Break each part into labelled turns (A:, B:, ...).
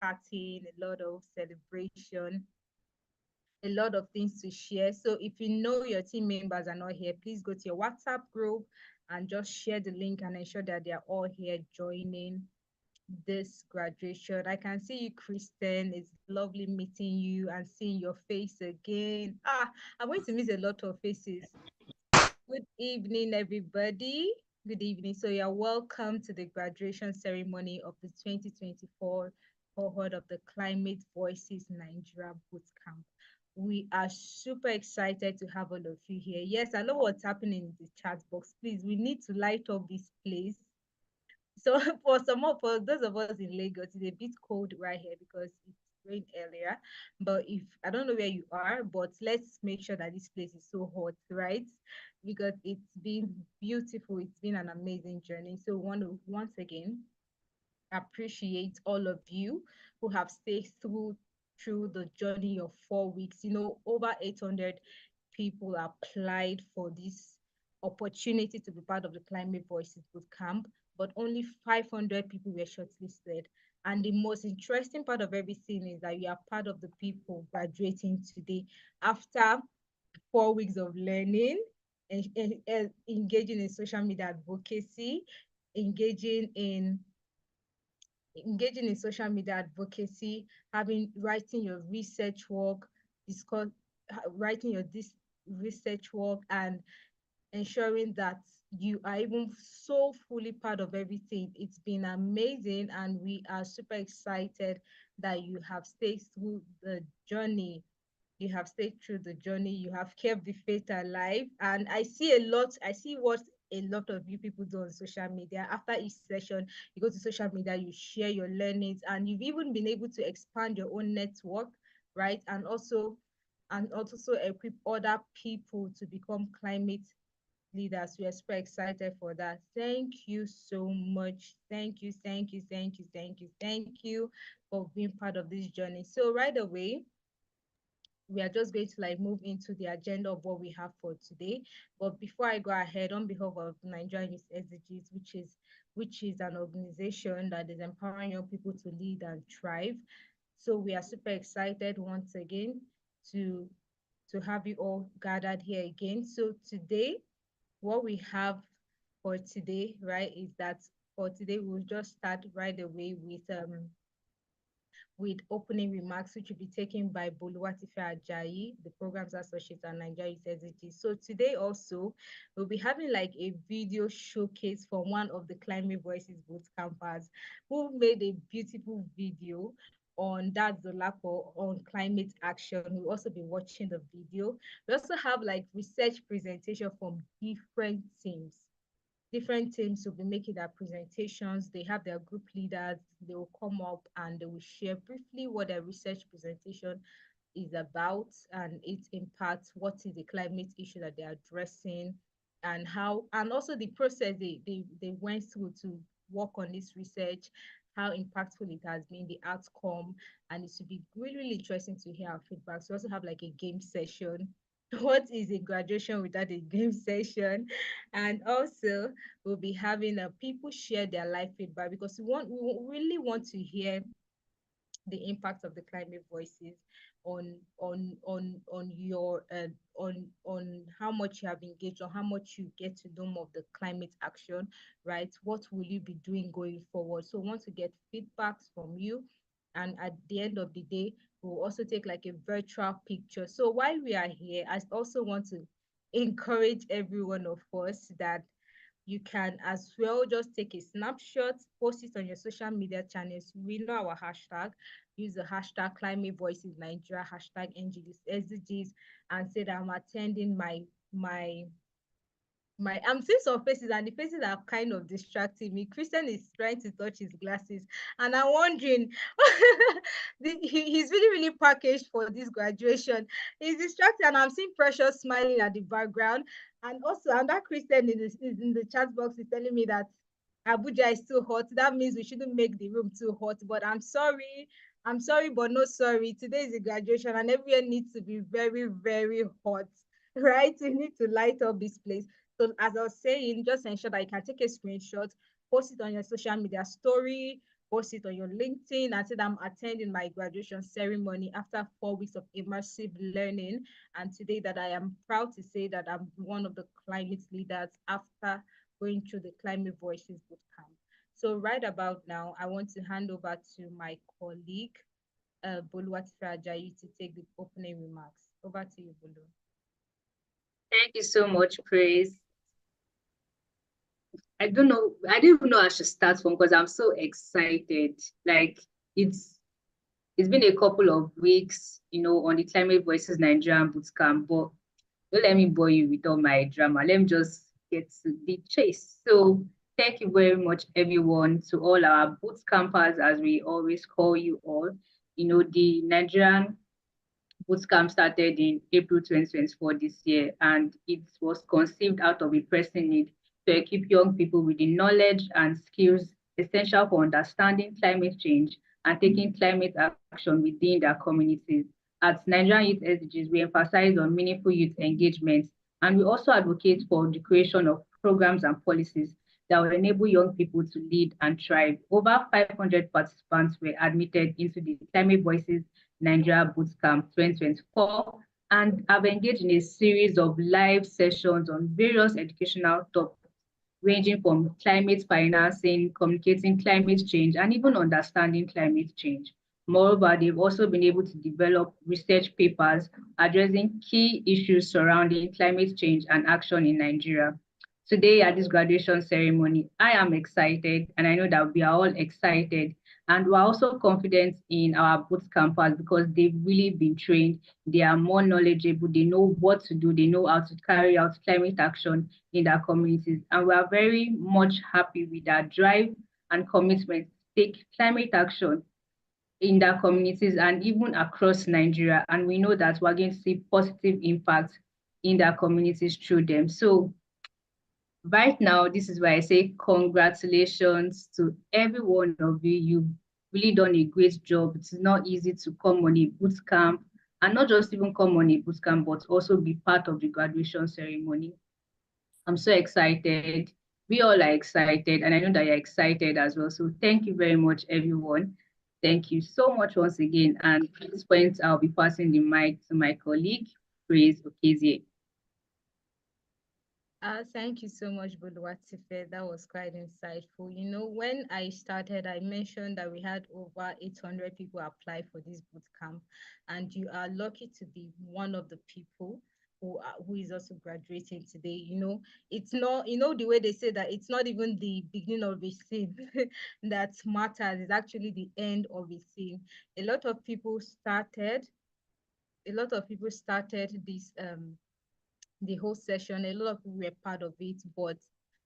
A: partying, a lot of celebration, a lot of things to share. So if you know your team members are not here, please go to your WhatsApp group and just share the link and ensure that they are all here joining this graduation. I can see you, Kristen. It's lovely meeting you and seeing your face again. I'm going to miss a lot of faces. Good evening, everybody. Good evening. So you're welcome to the graduation ceremony of the 2024 cohort of the Climate Voices Nigeria Bootcamp. We are super excited to have all of you here. Yes, I know what's happening in the chat box. Please, we need to light up this place. So for those of us in Lagos, it's a bit cold right here because it's rained earlier. But if I don't know where you are, but let's make sure that this place is so hot, right? Because it's been beautiful. It's been an amazing journey. So we want to once again appreciate all of you who have stayed through the journey of 4 weeks. Over 800 people applied for this opportunity to be part of the Climate Voices Bootcamp, but only 500 people were shortlisted. And the most interesting part of everything is that you are part of the people graduating today after 4 weeks of learning and engaging in social media advocacy, engaging in social media advocacy, writing your research work, discuss writing your research work, and ensuring that you are even so fully part of everything. It's been amazing, and we are super excited that you have stayed through the journey. You have stayed through the journey. You have kept the faith alive. And I see what a lot of you people do on social media. After each session, you go to social media, you share your learnings, and you've even been able to expand your own network, right? And also equip other people to become climate leaders. We are super excited for that. Thank you so much. Thank you, thank you, thank you, thank you, thank you for being part of this journey. So right away, we are just going to move into the agenda of what we have for today. But before I go ahead, on behalf of Nigerian Youth SDGs, which is an organization that is empowering young people to lead and thrive. So we are super excited once again to have you all gathered here again. So today, what we have for today, right, is that for today we'll just start right away with opening remarks, which will be taken by Boluwatife Ajayi, the Programs Associate at Nigeria University. So today also, we'll be having a video showcase from one of the Climate Voices boot campers who made a beautiful video on that Zolapo on climate action. We'll also be watching the video. We also have research presentation from different teams will be making their presentations. They have their group leaders. They will come up and they will share briefly what their research presentation is about and its impact, what is the climate issue that they're addressing, and also the process they went through to work on this research, how impactful it has been, the outcome, and it should be really, really interesting to hear our feedback. So we also have a game session. What is a graduation without a game session? And also we'll be having people share their life feedback, because we really want to hear the impact of the climate voices on your on how much you have engaged, or how much you get to know more of the climate action, right? What will you be doing going forward? So we want to get feedbacks from you, and at the end of the day, we'll also take a virtual picture. So while we are here, I also want to encourage every one of us that you can as well just take a snapshot, post it on your social media channels. We know our hashtag. Use the hashtag Climate Voices Nigeria, hashtag SDGs, and say that I'm attending my I'm seeing some faces, and the faces are kind of distracting me. Christian is trying to touch his glasses, and I'm wondering, he's really, really packaged for this graduation. He's distracted, and I'm seeing Precious smiling at the background. And also, another Christian is in the chat box is telling me that Abuja is too hot. That means we shouldn't make the room too hot. But I'm sorry, but no sorry. Today is a graduation, and everywhere needs to be very, very hot, right? We need to light up this place. So as I was saying, just ensure that you can take a screenshot, post it on your social media story, post it on your LinkedIn and say that I'm attending my graduation ceremony after 4 weeks of immersive learning. And today that I am proud to say that I'm one of the climate leaders after going through the Climate Voices Bootcamp. So right about now, I want to hand over to my colleague, Boluwatife Ajayi, to take the opening remarks. Over to you, Bolu.
B: Thank you so much, Praise. I don't even know how to start from because I'm so excited. Like it's been a couple of weeks, on the Climate Voices Nigerian Bootcamp, but don't let me bore you with all my drama. Let me just get to the chase. So thank you very much, everyone, to all our boot campers, as we always call you all. The Nigerian Bootcamp started in April 2024 this year, and it was conceived out of a pressing need to equip young people with the knowledge and skills essential for understanding climate change and taking climate action within their communities. At Nigerian Youth SDGs, we emphasize on meaningful youth engagement, and we also advocate for the creation of programs and policies that will enable young people to lead and thrive. Over 500 participants were admitted into the Climate Voices Nigeria Bootcamp 2024, and I've engaged in a series of live sessions on various educational topics, ranging from climate financing, communicating climate change, and even understanding climate change. Moreover, they've also been able to develop research papers addressing key issues surrounding climate change and action in Nigeria. Today at this graduation ceremony, I am excited, and I know that we are all excited. And we're also confident in our boot campers because they've really been trained. They are more knowledgeable. They know what to do. They know how to carry out climate action in their communities. And we are very much happy with their drive and commitment to take climate action in their communities and even across Nigeria. And we know that we're going to see positive impact in their communities through them. So right now, this is why I say congratulations to every one of you. You've really done a great job. It's not easy to come on a boot camp, and not just even come on a boot camp, but also be part of the graduation ceremony. I'm so excited. We all are excited, and I know that you're excited as well. So thank you very much, everyone. Thank you so much once again. And at this point, I'll be passing the mic to my colleague, Praise Okezie.
A: Thank you so much, Boluwatife. That was quite insightful. When I started, I mentioned that we had over 800 people apply for this boot camp, and you are lucky to be one of the people who is also graduating today. It's not, the way they say that it's not even the beginning of a scene that matters. It's actually the end of a scene. A lot of people started this the whole session. A lot of people were part of it, but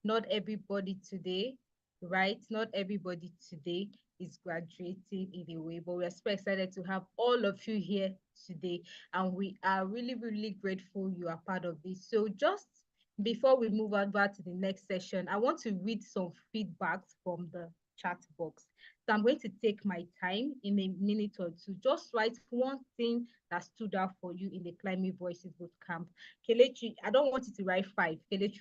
A: not everybody today, right? Not everybody today is graduating in a way, but we're super excited to have all of you here today. And we are really, really grateful you are part of this. So just before we move over to the next session, I want to read some feedbacks from the chat box. So I'm going to take my time in a minute or two, just write one thing that stood out for you in the Climate Voices Bootcamp. Kelechi, I don't want you to write 5, Kelechi,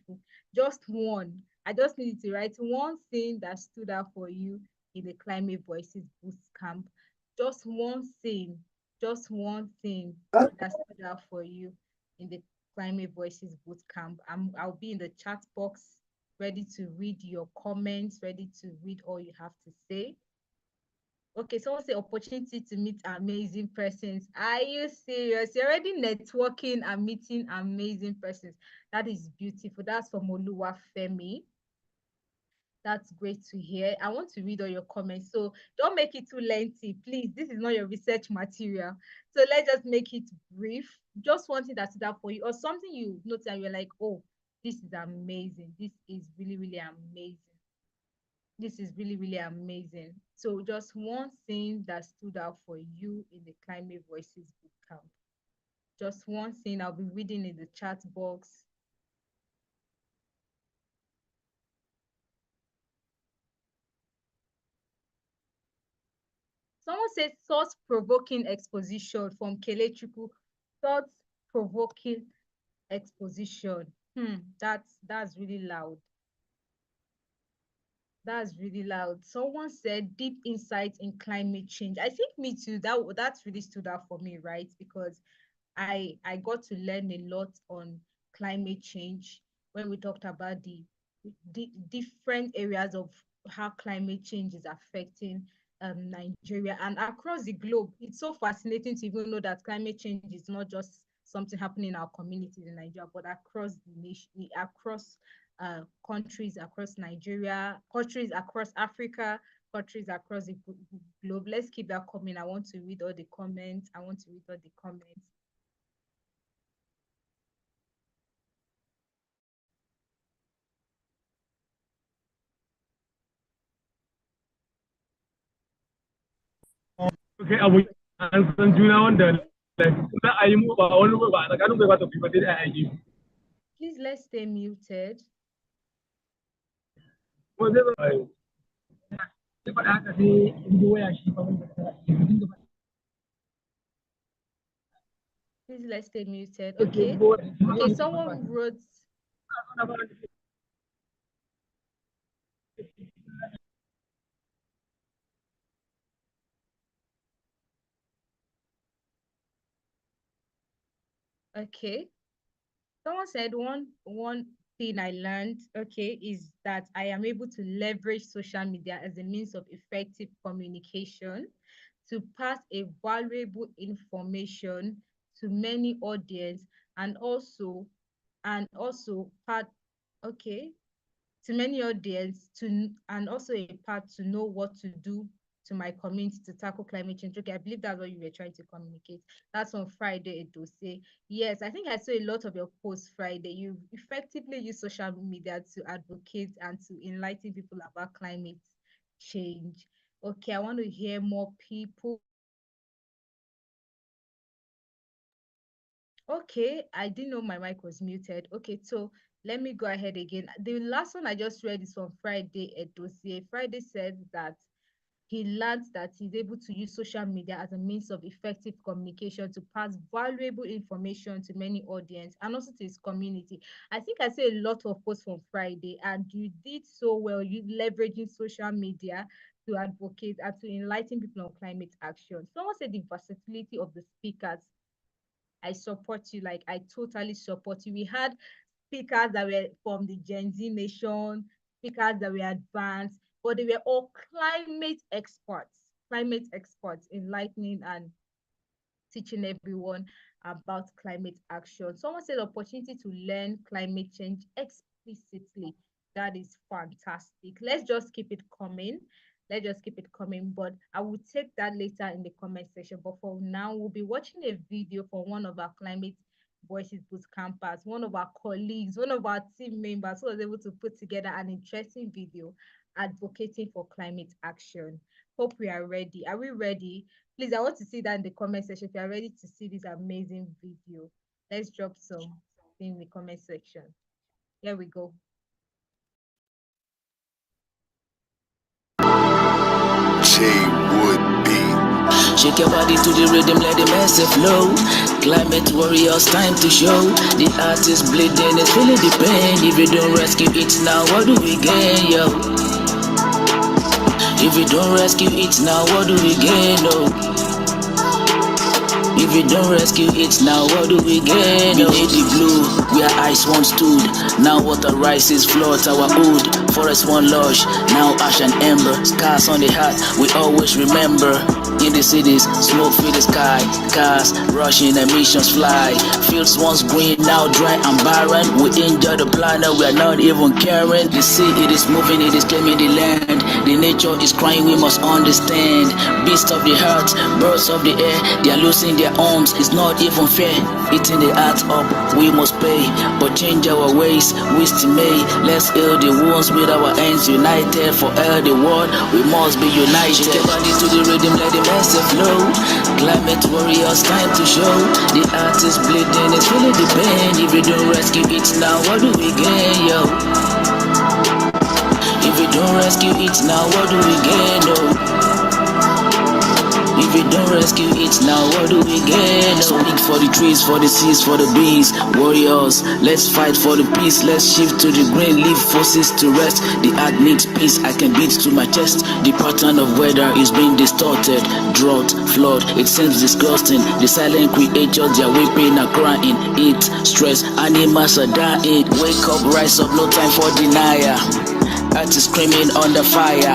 A: just one. I just need you to write one thing that stood out for you in the Climate Voices Bootcamp. Just one thing that stood out for you in the Climate Voices Bootcamp. I'll be in the chat box, ready to read your comments, ready to read all you have to say. Okay, someone say opportunity to meet amazing persons. Are you serious? You're already networking and meeting amazing persons. That is beautiful. That's from Oluwafemi. That's great to hear. I want to read all your comments. So don't make it too lengthy, please. This is not your research material. So let's just make it brief. Just one thing that's out for you or something you notice and you're like, oh, this is amazing. This is really, really amazing. This is really, really amazing. So just one thing that stood out for you in the Climate Voices Bootcamp. Just one thing I'll be reading in the chat box. Someone says thought-provoking exposition from Kelechuku. Thought-provoking exposition. That's really loud. That's really loud. Someone said deep insight in climate change. I think me too. That's really stood out for me, right? Because I got to learn a lot on climate change when we talked about the different areas of how climate change is affecting Nigeria and across the globe. It's so fascinating to even know that climate change is not just something happening in our communities in Nigeria, but across the nation, across countries across Nigeria, countries across Africa, countries across the globe. Let's keep that coming. I want to read all the comments. I want to read all the comments.
C: Okay, abu an san juna wanda za a yi mu ba wani ba a tsakanin bai ba tafi ba sai dai a yi.
A: Please let's stay muted.
C: Kuma zai zama ya faɗa haka sai in ji waya shi ba wanda
A: Please let's stay muted. Okay. Okay, someone wrote. Okay. Someone said one thing I learned, okay, is that I am able to leverage social media as a means of effective communication to pass a valuable information to many audience and also part okay to many audience to and also a part to know what to do to my community to tackle climate change. Okay, I believe that's what you were trying to communicate. That's on Friday, Edose. Yes, I think I saw a lot of your posts Friday. You effectively use social media to advocate and to enlighten people about climate change. Okay, I want to hear more people. Okay, I didn't know my mic was muted. Okay, so let me go ahead again. The last one I just read is from Friday, Edose. Friday said that he learned that he's able to use social media as a means of effective communication to pass valuable information to many audience and also to his community. I think I saw a lot of posts from Friday, and you did so well, you leveraging social media to advocate and to enlighten people on climate action. Someone said the versatility of the speakers. I support you, like I totally support you. We had speakers that were from the Gen Z nation, speakers that were advanced, but they were all climate experts, enlightening and teaching everyone about climate action. Someone said opportunity to learn climate change explicitly. That is fantastic. Let's just keep it coming. Let's just keep it coming. But I will take that later in the comment section. But for now, we'll be watching a video from one of our Climate Voices Boot campers, one of our colleagues, one of our team members who was able to put together an interesting video advocating for climate action. Hope we are ready. Are we ready? Please, I want to see that in the comment section if you are ready to see this amazing video. Let's drop some in the comment section. Here we go.
D: Shake your body to the rhythm, let the message flow. Climate warriors, time to show. The artist bleeding is feeling the pain. If you don't rescue it now, what do we gain, yo? If you don't rescue it now, what do we gain, oh? If you don't rescue it now, what do we gain? We need the blue, where ice once stood. Now water rises, flood our hood. Forest one lush, now ash and ember. Scars on the heart, we always remember. In the cities, smoke fill the sky. Cars rushing, emissions fly. Fields once green, now dry and barren. We enjoy the planet, we are not even caring. The sea, it is moving, it is claiming the land. The nature is crying, we must understand. Beasts of the earth, birds of the air, they are losing their homes, it's not even fair. Eating the heart up, we must pay. But change our ways, we still may. Let's heal the wounds with our hands united. For all the world, we must be united. Shake your body to the rhythm, let the message flow. Climate warriors, time to show. The artist bleeding is feeling the pain. If you don't rescue it now, what do we gain, yo? If we don't rescue it now, what do we gain, oh? If we don't rescue it now, what do we get? Speak for the trees, for the seas, for the bees. Warriors, let's fight for the peace. Let's shift to the green, leave forces to rest. The earth needs peace, I can beat to my chest. The pattern of weather is being distorted. Drought, flood, it seems disgusting. The silent creatures, they are weeping and crying. Heat, stress, animals are dying. Wake up, rise up, no time for denial. Earth is screaming under fire.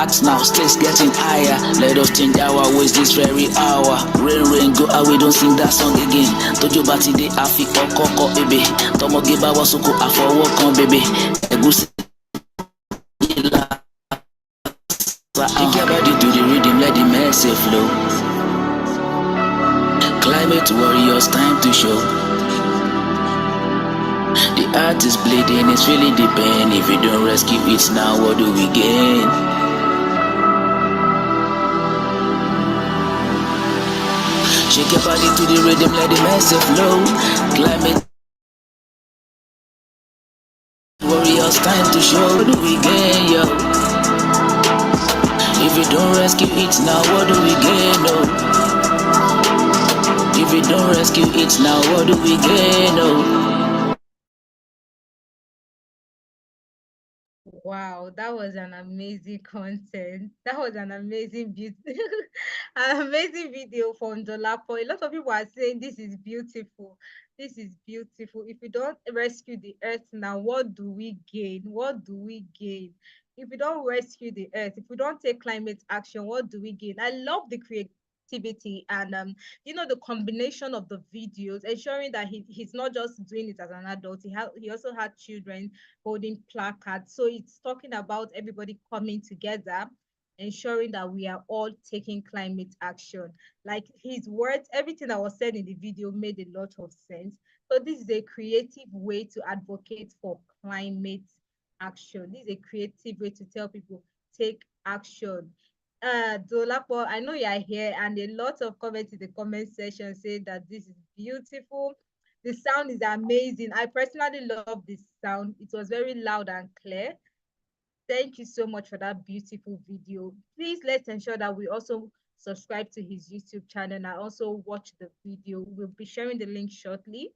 D: Act now, stakes getting higher. Let us change our ways this very hour. Rain, rain, go away, don't sing that song again. Tojo bati de afi koko ebe. Tomo geba wasoko afowo kan bebe. Egusi ila. Think your body to the rhythm, let the message flow. Climate warriors, time to show. The earth is bleeding, it's feeling the pain. If we don't rescue it now, what do we gain? Shake your body to the rhythm, let the message flow. Climate warriors, time to show. What do we gain, yo? If we don't rescue it now, what do we gain, no? If we don't rescue it now, what do we gain, no?
A: Wow, that was an amazing content. That was an amazing an amazing video from Dolapo. A lot of people are saying this is beautiful. This is beautiful. If we don't rescue the earth now, what do we gain? What do we gain? If we don't rescue the earth, if we don't take climate action, what do we gain? I love the creativity and the combination of the videos, ensuring that he's not just doing it as an adult. He also had children holding placards. So it's talking about everybody coming together, ensuring that we are all taking climate action. Like his words, everything that was said in the video made a lot of sense. So this is a creative way to advocate for climate action. This is a creative way to tell people, take action. Dolapo, I know you are here, and a lot of comments in the comment section say that this is beautiful. The sound is amazing. I personally love this sound. It was very loud and clear. Thank you so much for that beautiful video. Please let's ensure that we also subscribe to his YouTube channel and also watch the video. We'll be sharing the link shortly.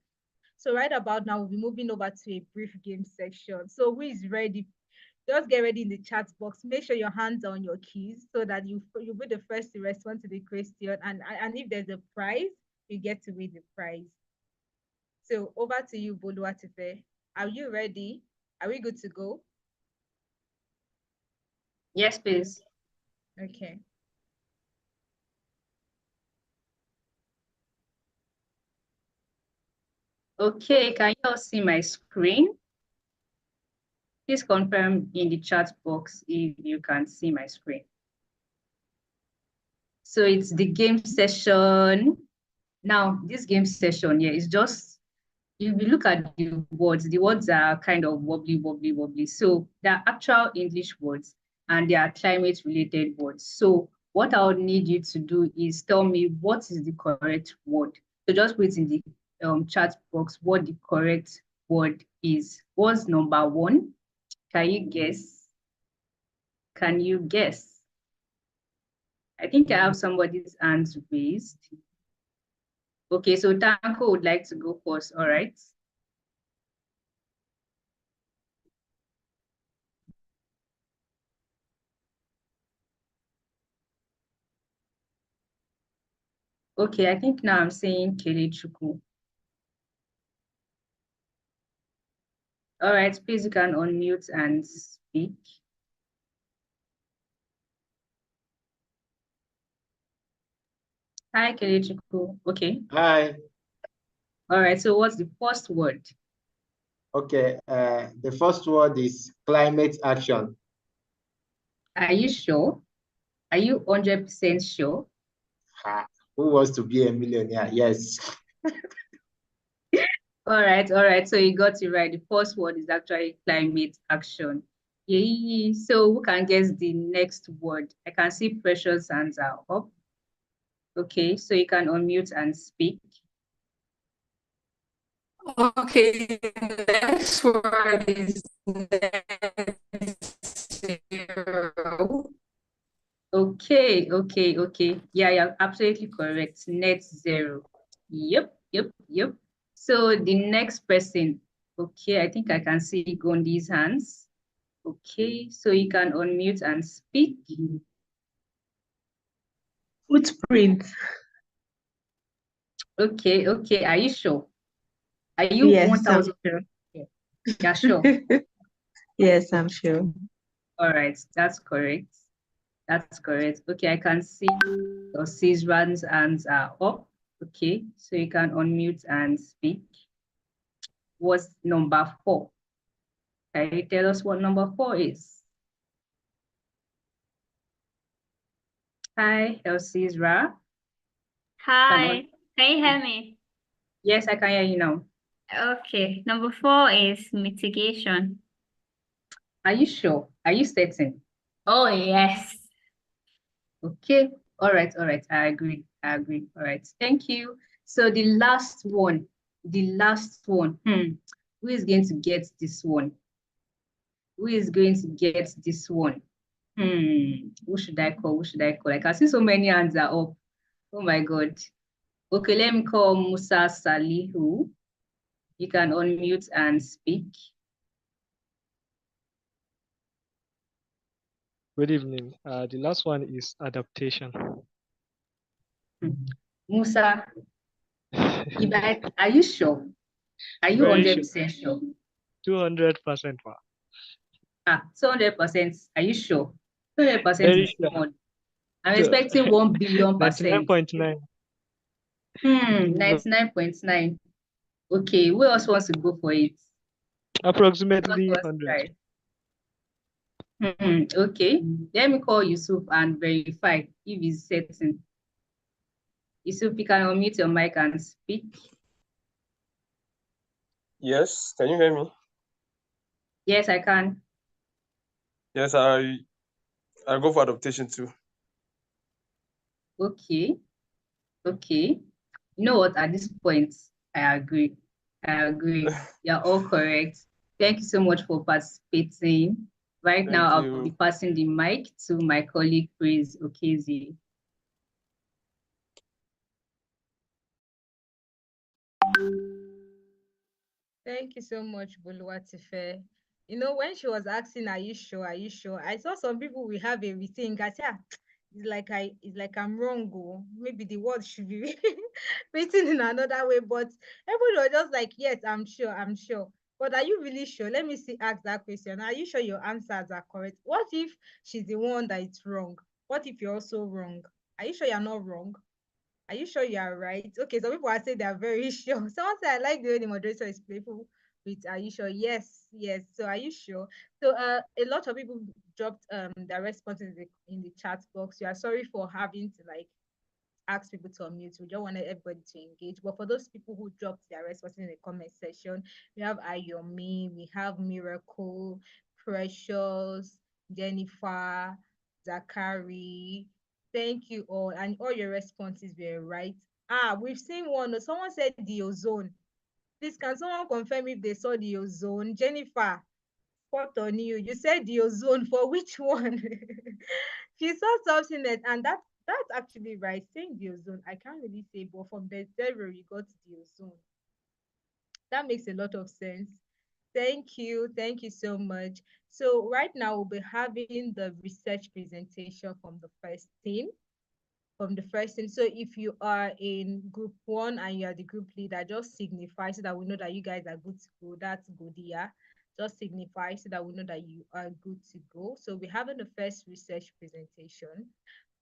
A: So right about now, we'll be moving over to a brief game section. So who is ready? Just get ready in the chat box. Make sure your hands are on your keys so that you'll be the first to respond to the question. And if there's a prize, you get to win the prize. So over to you, Boluwatife. Are you ready? Are we good to go?
B: Yes, please.
A: Okay.
B: Okay, can you all see my screen? Please confirm in the chat box if you can see my screen. So it's the game session. Now, this game session here is just, if you look at the words are kind of wobbly. So they're actual English words and they are climate-related words. So what I would need you to do is tell me what is the correct word. So just put in the chat box what the correct word is. What's number one? Can you guess? Can you guess? I think I have somebody's hands raised. Okay, so Tanko would like to go first, all right? Okay, I think now I'm saying Kelechukwu. All right, please, you can unmute and speak. Hi, Kelechukwu. Okay.
E: Hi.
B: All right, so what's the first word?
E: Okay, the first word is climate action.
B: Are you sure? Are you 100% sure?
E: Who wants to be a millionaire? Yes.
B: All right. So you got it right. The first word is actually climate action. Yay. So who can guess the next word? I can see Precious hands are up. Okay, so you can unmute and speak.
F: Okay, next word is net zero.
B: Okay. Yeah, you're absolutely correct. Net zero. Yep. So the next person. Okay, I think I can see Gondi's hands. Okay, so you can unmute and speak.
G: Footprint.
B: Okay. Are you sure? Are you
G: Yes, I'm
B: 1000?
G: sure.
B: Yeah, sure.
G: Yes, I'm sure.
B: All right, that's correct. Okay, I can see your Caesar's hands are up. Okay, so you can unmute and speak. What's number 4? Can you tell us what number 4 is? Hi, Elsizra.
H: Hi, can you hear me?
B: Yes, I can hear you now.
H: Okay, number 4 is mitigation.
B: Are you sure? Are you certain?
H: Oh, yes.
B: Okay. All right. I agree. All right. Thank you. So the last one. Who is going to get this one? Who should I call? I can see so many hands are up. Oh my God. Okay, let me call Musa Salihu. You can unmute and speak.
I: Good evening. The last one is adaptation.
B: Musa, are you sure? Are you
I: Very
B: 100% sure?
I: 200%.
B: 200%. Are you sure? 200%
I: Very
B: is
I: sure.
B: small. I'm expecting 1 billion percent.
I: 99.9.
B: 99.9. Okay, who else wants to go for it?
I: Approximately
B: Who else wants to
I: 100.
B: try? Okay, let me call Yusuf and verify if he's certain. Yusuf, you can unmute your mic and speak.
J: Yes, can you hear me?
B: Yes, I can.
J: Yes, I go for adaptation too.
B: Okay. You know what? At this point, I agree. You're all correct. Thank you so much for participating. Right now, I'll be passing the mic to my colleague, Praise Okezi.
A: Thank you so much, Boluwatife. You know, when she was asking, "Are you sure? Are you sure?" I saw some people will have a rethink. I said, it's like I'm wrong. Oh, maybe the word should be written in another way. But everybody was just like, "Yes, I'm sure." But are you really sure? Let me see. Ask that question. Are you sure your answers are correct? What if she's the one that is wrong? What if you're also wrong? Are you sure you're not wrong? Are you sure you are right? Okay, some people are saying they are very sure. Someone said, I like the way the moderator is playful with, are you sure? Yes. So are you sure? So a lot of people dropped their responses in the chat box. We are sorry for having to like ask people to unmute. We don't want everybody to engage. But for those people who dropped their responses in the comment section, we have Ayomi, we have Miracle, Precious, Jennifer, Zachary. Thank you all. And all your responses were right. We've seen one. Someone said the ozone. Please, can someone confirm if they saw the ozone? Jennifer, what on you? You said the ozone. For which one? She saw something that, and that's actually right. Saying the ozone, I can't really say, but from the zero you got the ozone. That makes a lot of sense. Thank you so much. So right now we'll be having the research presentation from the first team. So if you are in group 1 and you are the group leader, just signify so that we know that you guys are good to go. That's good, yeah. Just signify so that we know that you are good to go. So we're having the first research presentation.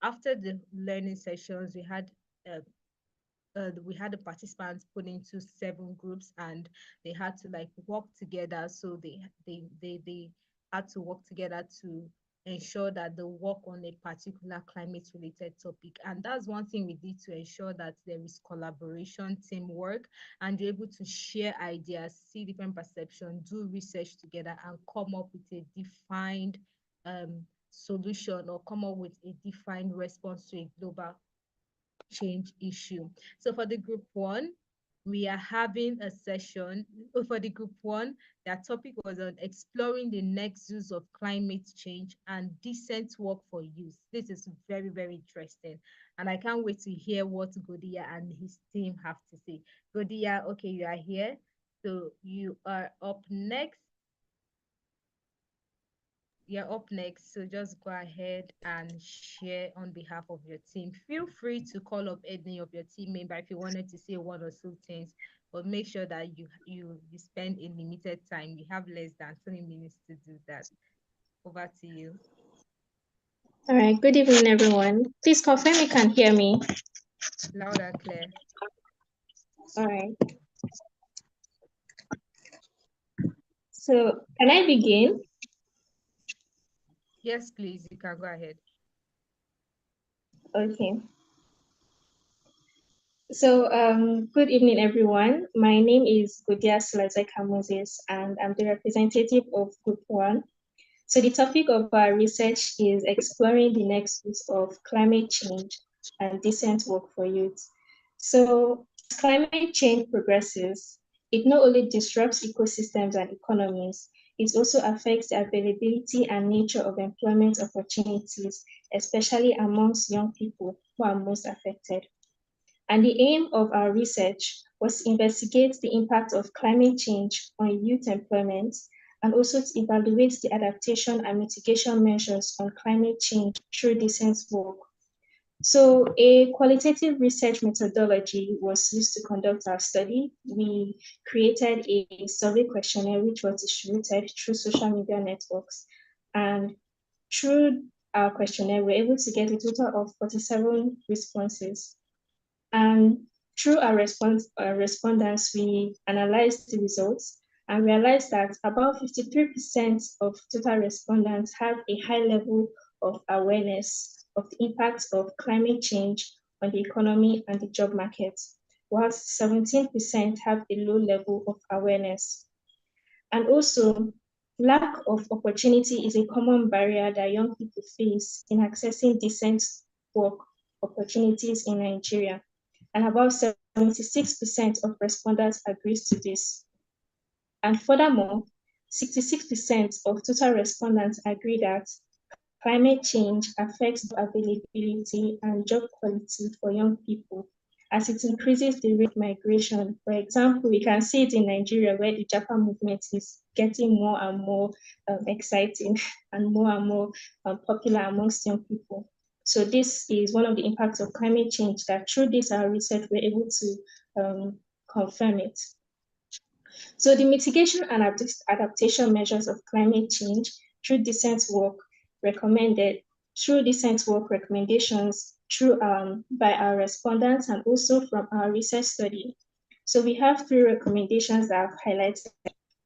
A: After the learning sessions, we had the participants put into 7 groups and they had to like work together. So they had to work together to ensure that they work on a particular climate related topic. And that's one thing we did to ensure that there is collaboration, teamwork, and you're able to share ideas, see different perceptions, do research together, and come up with a defined solution or come up with a defined response to a global change issue. So for the group 1, we are having a session for the group 1. Their topic was on exploring the nexus of climate change and decent work for youth. This is very, very interesting. And I can't wait to hear what Godia and his team have to say. Godia, okay, you are here. So you are up next. You're up next, so just go ahead and share on behalf of your team. Feel free to call up any of your team member if you wanted to say one or two things, but make sure that you spend a limited time. You have less than 20 minutes to do that. Over to you.
K: All right, good evening, everyone. Please confirm you can hear me.
A: Loud and clear.
K: All right. So can I begin?
A: Yes, please, you can go ahead.
K: Okay. So good evening, everyone. My name is Godia Slazeka Moses, and I'm the representative of Group 1. So the topic of our research is exploring the nexus of climate change and decent work for youth. So as climate change progresses, it not only disrupts ecosystems and economies, it also affects the availability and nature of employment opportunities, especially amongst young people who are most affected. And the aim of our research was to investigate the impact of climate change on youth employment and also to evaluate the adaptation and mitigation measures on climate change through decent work. So a qualitative research methodology was used to conduct our study. We created a survey questionnaire which was distributed through social media networks. And through our questionnaire, we were able to get a total of 47 responses. And through our respondents, we analyzed the results and realized that about 53% of total respondents have a high level of awareness of the impacts of climate change on the economy and the job market, whilst 17% have a low level of awareness. And also, lack of opportunity is a common barrier that young people face in accessing decent work opportunities in Nigeria. And about 76% of respondents agrees to this. And furthermore, 66% of total respondents agree that climate change affects the availability and job quality for young people as it increases the rate of migration. For example, we can see it in Nigeria where the Japa movement is getting more and more exciting and more popular amongst young people. So this is one of the impacts of climate change that through this our research we're able to confirm it. So the mitigation and adaptation measures of climate change through decent work recommendations through by our respondents and also from our research study. So we have 3 recommendations that I've highlighted.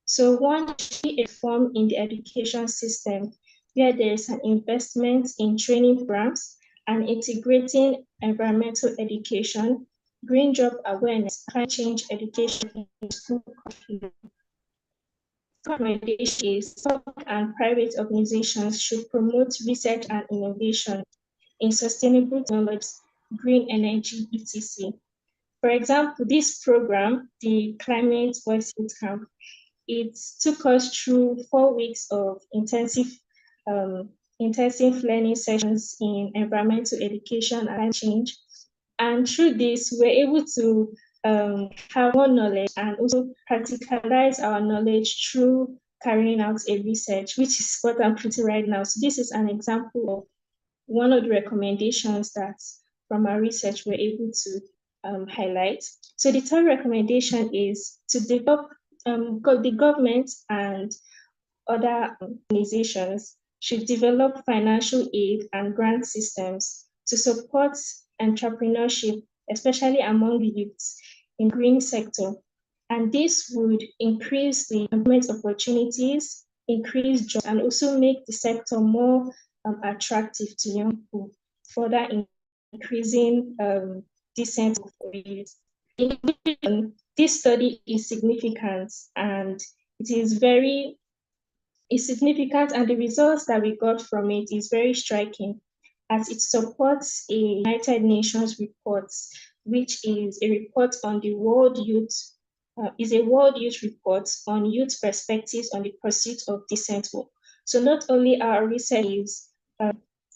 K: So one, a reform in the education system where there is an investment in training programs and integrating environmental education, green job awareness, climate change education in school curriculum. Recommendation is public and private organizations should promote research and innovation in sustainable technology, green energy, etc. For example, this program, the Climate Voice Youth Camp, it took us through 4 weeks of intensive learning sessions in environmental education and climate change. And through this, we're able to have more knowledge and also practicalize our knowledge through carrying out a research, which is what I'm putting right now. So this is an example of one of the recommendations that from our research we're able to highlight. So the third recommendation is to develop the government and other organizations should develop financial aid and grant systems to support entrepreneurship, especially among the youths in green sector. And this would increase the employment opportunities, increase jobs, and also make the sector more attractive to young people, further increasing decent youth. This study is significant and it's significant, and the results that we got from it is very striking as it supports a United Nations report which is a report on the World Youth, is a World Youth report on youth perspectives on the pursuit of decent work. So not only our research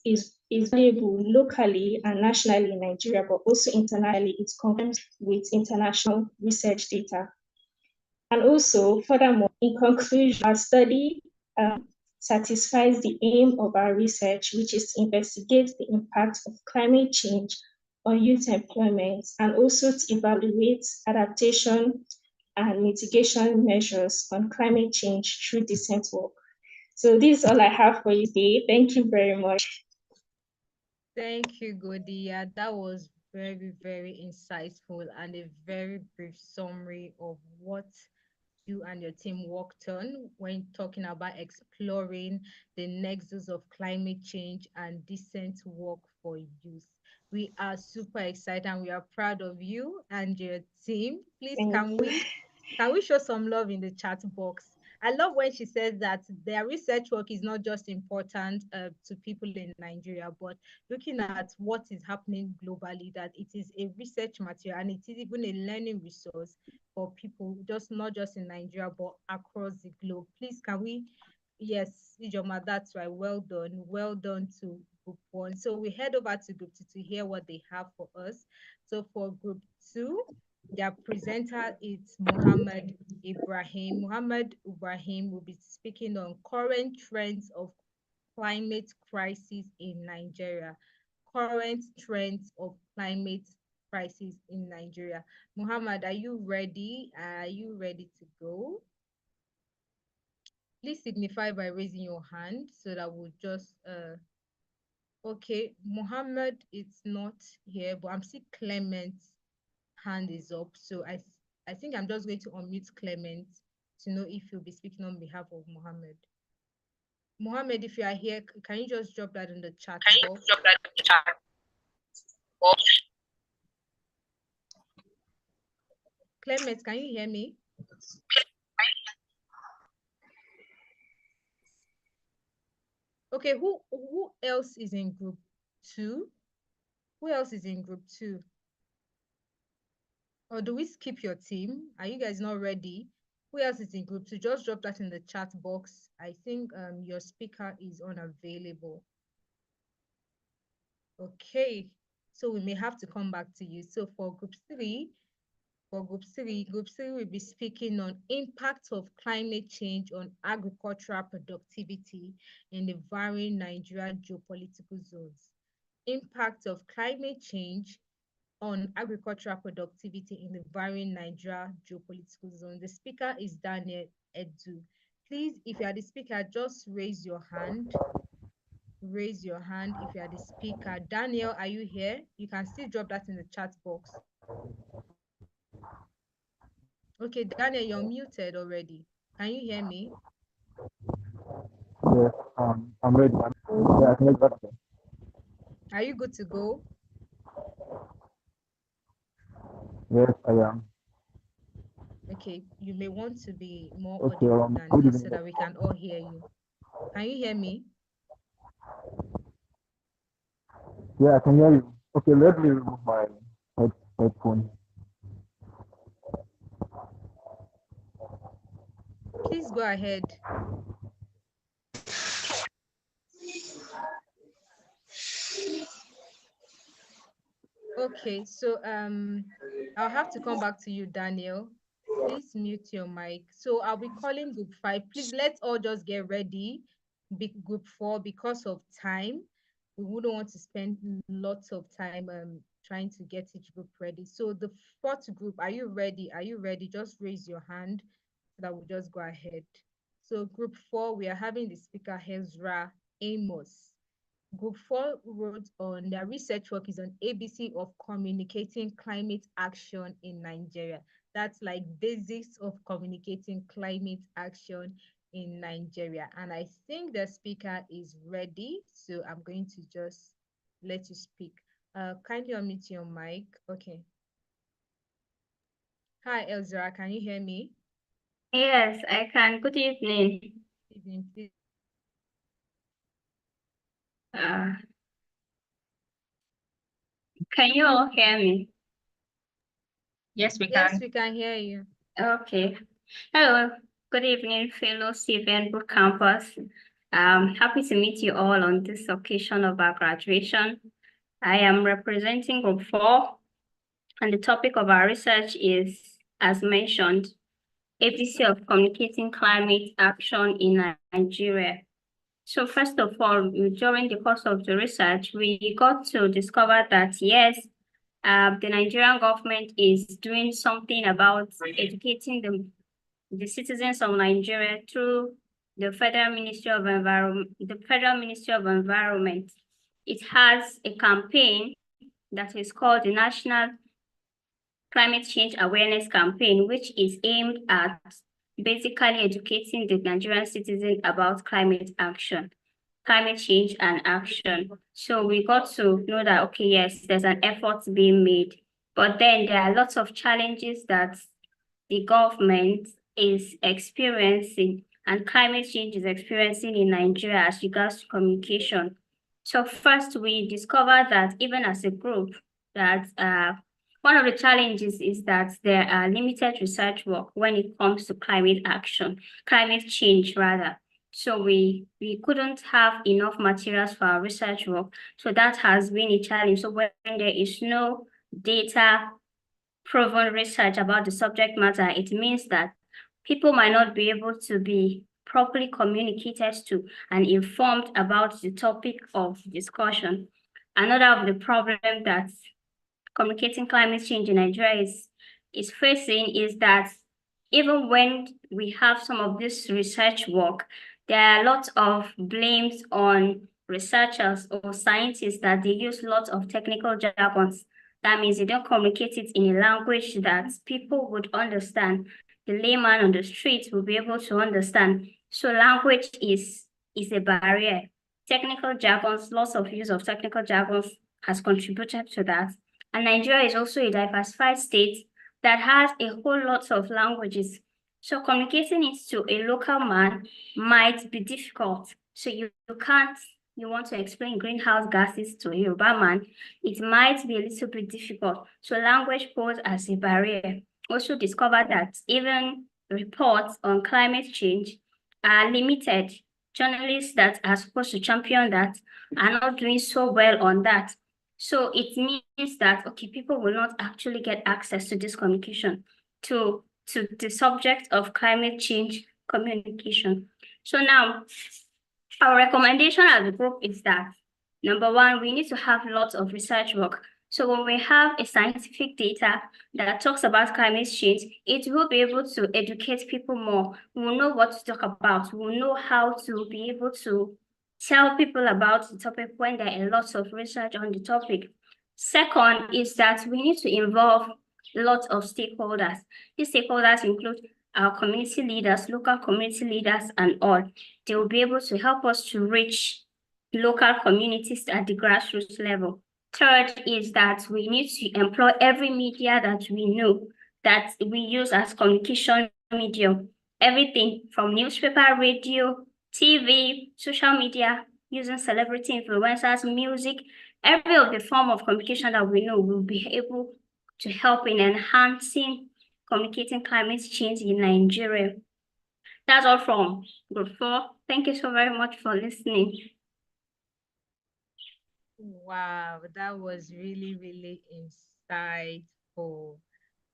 K: is valuable locally and nationally in Nigeria, but also internationally, it confirms with international research data. And also, furthermore, in conclusion, our study satisfies the aim of our research, which is to investigate the impact of climate change on youth employment and also to evaluate adaptation and mitigation measures on climate change through decent work. So this is all I have for you today. Thank you very much.
A: Thank you, Godia. That was very, very insightful and a very brief summary of what you and your team worked on when talking about exploring the nexus of climate change and decent work for youth. We are super excited and we are proud of you and your team. Please, can we show some love in the chat box? I love when she says that their research work is not just important to people in Nigeria, but looking at what is happening globally, that it is a research material and it is even a learning resource for people, not just in Nigeria, but across the globe. Please, can we? Yes, Ijoma, that's right. Well done. Well done to Group 1. So we head over to Group 2 to hear what they have for us. So for Group 2, their presenter is Muhammad Ibrahim. Muhammad Ibrahim will be speaking on current trends of climate crisis in Nigeria. Current trends of climate crisis in Nigeria. Muhammad, are you ready? Are you ready to go? Please signify by raising your hand so that we'll just okay, Muhammad is not here, but I'm seeing Clement's hand is up. So I think I'm just going to unmute Clement to know if you'll be speaking on behalf of Muhammad. Muhammad, if you are here, can you just drop that in the chat box? Clement, can you hear me? Okay, who else is in Group 2? Who else is in Group 2? Or do we skip your team? Are you guys not ready? Who else is in Group 2? Just drop that in the chat box. I think your speaker is unavailable. Okay, so we may have to come back to you. So for Group 3, Group 3 will be speaking on impact of climate change on agricultural productivity in the varying Nigeria geopolitical zones. Impact of climate change on agricultural productivity in the varying Nigeria geopolitical zone. The speaker is Daniel Edu. Please, if you are the speaker, just raise your hand. Raise your hand if you are the speaker. Daniel, are you here? You can still drop that in the chat box. Okay, Daniel, you're muted already. Can you hear me?
L: Yes, I'm ready. Yeah, I can make that.
A: Are you good to go?
L: Yes, I am.
A: Okay, you may want to be more
L: Okay,
A: audible than this so that we can all hear you. Can you hear me?
L: Yeah, I can hear you. Okay, let me remove my headphone.
A: Please go ahead. Okay, so I'll have to come back to you, Daniel. Please mute your mic. So I'll be calling Group 5. Please, let's all just get ready. Group 4, because of time, we wouldn't want to spend lots of time trying to get each group ready. So the 4th group, are you ready? Are you ready? Just raise your hand so that we'll just go ahead. So Group 4, we are having the speaker Hezra Amos. Group 4 wrote on their research work is on ABC of communicating climate action in Nigeria. That's like basics of communicating climate action in Nigeria. And I think the speaker is ready. So I'm going to just let you speak. Kindly unmute your mic. Okay. Hi, Elzra. Can you hear me?
H: Yes, I can. Good evening.
A: Good evening, please.
H: Can you all hear me? Yes, we
A: Yes,
H: can.
A: we can hear you.
H: Okay. Hello. Good evening, fellow CVN boot campus. Happy to meet you all on this occasion of our graduation. I am representing Group 4, and the topic of our research is, as mentioned, ABC of communicating climate action in Nigeria. So first of all, during the course of the research, we got to discover that yes, the Nigerian government is doing something about educating the citizens of Nigeria through the Federal Ministry of Environment. It has a campaign that is called the National Climate Change Awareness Campaign, which is aimed at basically educating the Nigerian citizens about climate change and action. So we got to know that, okay, yes, there's an effort being made, but then there are lots of challenges that the government is experiencing and climate change is experiencing in Nigeria as regards to communication. So first, we discovered that even as a group, that one of the challenges is that there are limited research work when it comes to climate change rather. So we couldn't have enough materials for our research work. So that has been a challenge. So when there is no data proven research about the subject matter, it means that people might not be able to be properly communicated to and informed about the topic of discussion. Another of the problem that communicating climate change in Nigeria is facing is that even when we have some of this research work, there are lots of blames on researchers or scientists that they use lots of technical jargons. That means they don't communicate it in a language that people would understand. The layman on the street will be able to understand. So language is a barrier. Technical jargons, lots of use of technical jargons has contributed to that. And Nigeria is also a diversified state that has a whole lot of languages. So communicating it to a local man might be difficult. So you want to explain greenhouse gases to a Yoruba man, it might be a little bit difficult. So language poses as a barrier. Also discovered that even reports on climate change are limited. Journalists that are supposed to champion that are not doing so well on that. So it means that, okay, people will not actually get access to this communication, to the subject of climate change communication. So now, our recommendation as a group is that, number one, we need to have lots of research work. So when we have a scientific data that talks about climate change, it will be able to educate people more. We'll know what to talk about. We'll know how to be able to tell people about the topic when there are lots of research on the topic. Second is that we need to involve lots of stakeholders. These stakeholders include our community leaders, local community leaders, and all. They will be able to help us to reach local communities at the grassroots level. Third is that we need to employ every media that we know that we use as communication medium. Everything from newspaper, radio, TV, social media, using celebrity influencers, music, every of the form of communication that we know will be able to help in enhancing communicating climate change in Nigeria. That's all from Group 4. Thank you so very much for listening.
A: Wow, that was really, really insightful.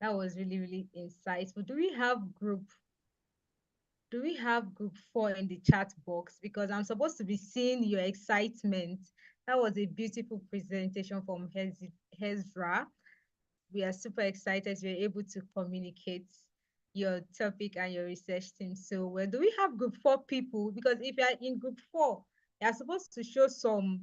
A: That was really, really insightful. Do we have group 4 in the chat box? Because I'm supposed to be seeing your excitement. That was a beautiful presentation from Hezra. We are super excited you're able to communicate your topic and your research team so well. Do we have group 4 people? Because if you're in group 4, you're supposed to show some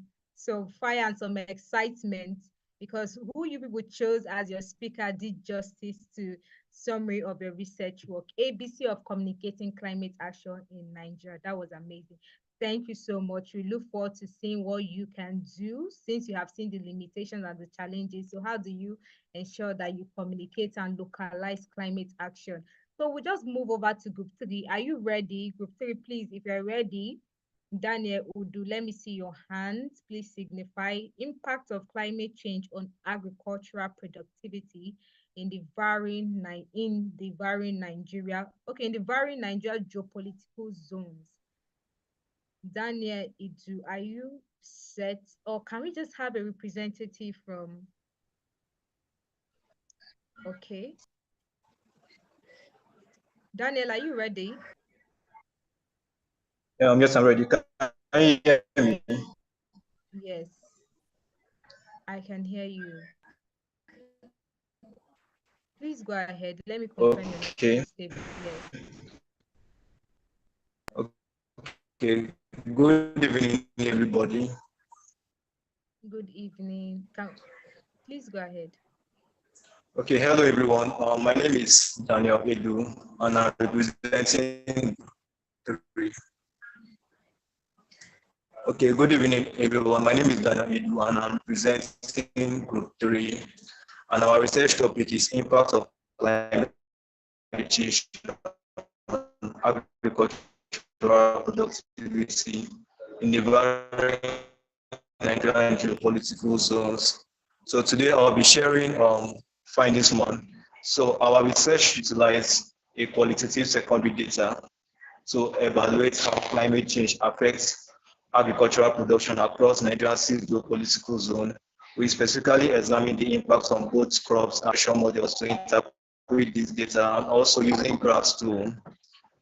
A: fire and some excitement, because who you people chose as your speaker did justice to summary of your research work. ABC of communicating climate action in Nigeria. That was amazing. Thank you so much. We look forward to seeing what you can do since you have seen the limitations and the challenges. So how do you ensure that you communicate and localize climate action? So we'll just move over to group 3. Are you ready? Group 3, please, if you're ready, Daniel Udu, let me see your hands. Please signify impact of climate change on agricultural productivity in the varying Nigeria. Okay, in the varying Nigeria geopolitical zones. Daniel Udu, are you set? Or can we just have a representative from? Okay. Daniel, are you ready?
M: Yes, I'm ready. Can you hear me?
A: Yes, I can hear you. Please go ahead. Let me confirm your network stable. Yes.
M: Okay. Good evening, everybody.
A: Good evening. Please go ahead.
M: Okay, hello everyone. My name is Daniel Edu, and I'm representing three. Okay, good evening everyone. My name is Daniel Edu, and I'm representing Group 3. And our research topic is impact of climate change on agricultural productivity in the varying Nigerian geopolitical zones. So today I'll be sharing findings one. So our research utilized a qualitative secondary data to evaluate how climate change affects agricultural production across Nigeria's 6 geopolitical zone. We specifically examined the impacts on both crops and show models to interpret this data, and also using graphs to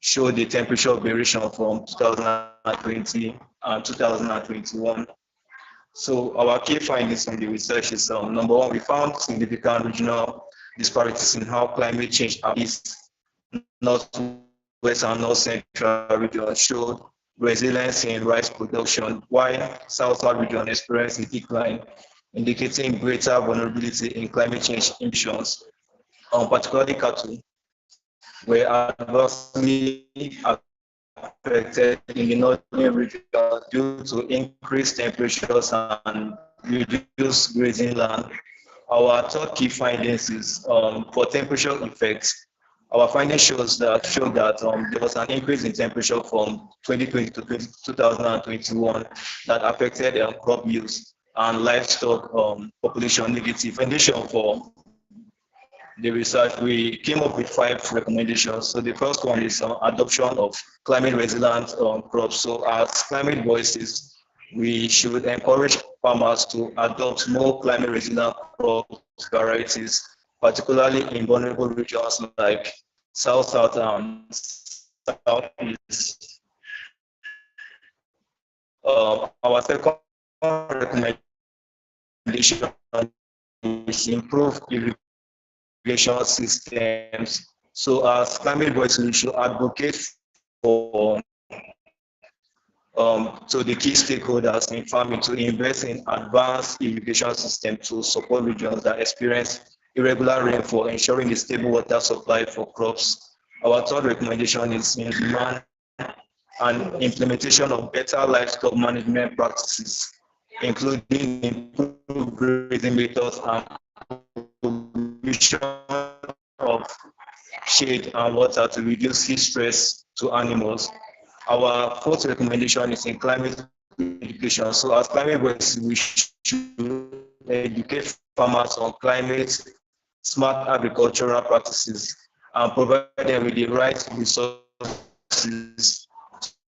M: show the temperature variation from 2020 and 2021. So our key findings from the research is, number one, we found significant regional disparities in how climate change affects Northwest and North Central regions showed resilience in rice production, while South-South region experienced a decline, indicating greater vulnerability in climate change emissions. Particularly cattle were adversely affected in the northern region due to increased temperatures and reduced grazing land. Our third key findings is for temperature effects. Our findings show that there was an increase in temperature from 2020 to 2021 that affected crop use and livestock population negative. In addition, for the research, we came up with 5 recommendations. So the first one is adoption of climate resilient crops. So as climate voices, we should encourage farmers to adopt more climate resilient crop varieties, particularly in vulnerable regions like South-South and Southeast. Our second recommendation is improve irrigation systems. So as climate voices, we should advocate for so the key stakeholders in farming to invest in advanced irrigation systems to support regions that experience irregular rainfall, ensuring a stable water supply for crops. Our third recommendation is in demand and implementation of better livestock management practices, including improved grazing methods and provision of shade and water to reduce heat stress to animals. Our fourth recommendation is in climate education. So as climate voices, we should educate farmers on climate smart agricultural practices and provide them with the right resources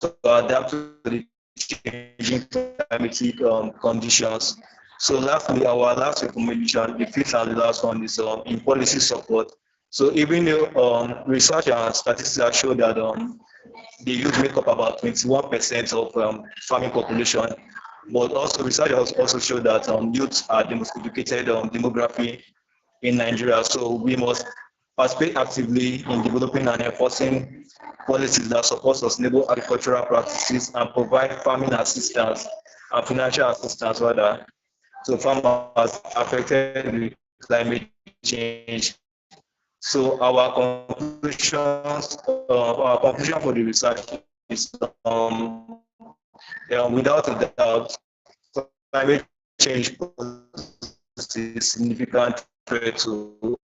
M: to adapt to the changing climatic conditions. So lastly, our last recommendation, the fifth and the last one, is in policy support. So even though research and statistics show that the youth make up about 21% of farming population, but also research has also showed that youth are the most educated demography in Nigeria. So we must participate actively in developing and enforcing policies that support sustainable agricultural practices and provide farming assistance and financial assistance rather to farmers affected with climate change. So our conclusion for the research is without a doubt, climate change poses a significant threat to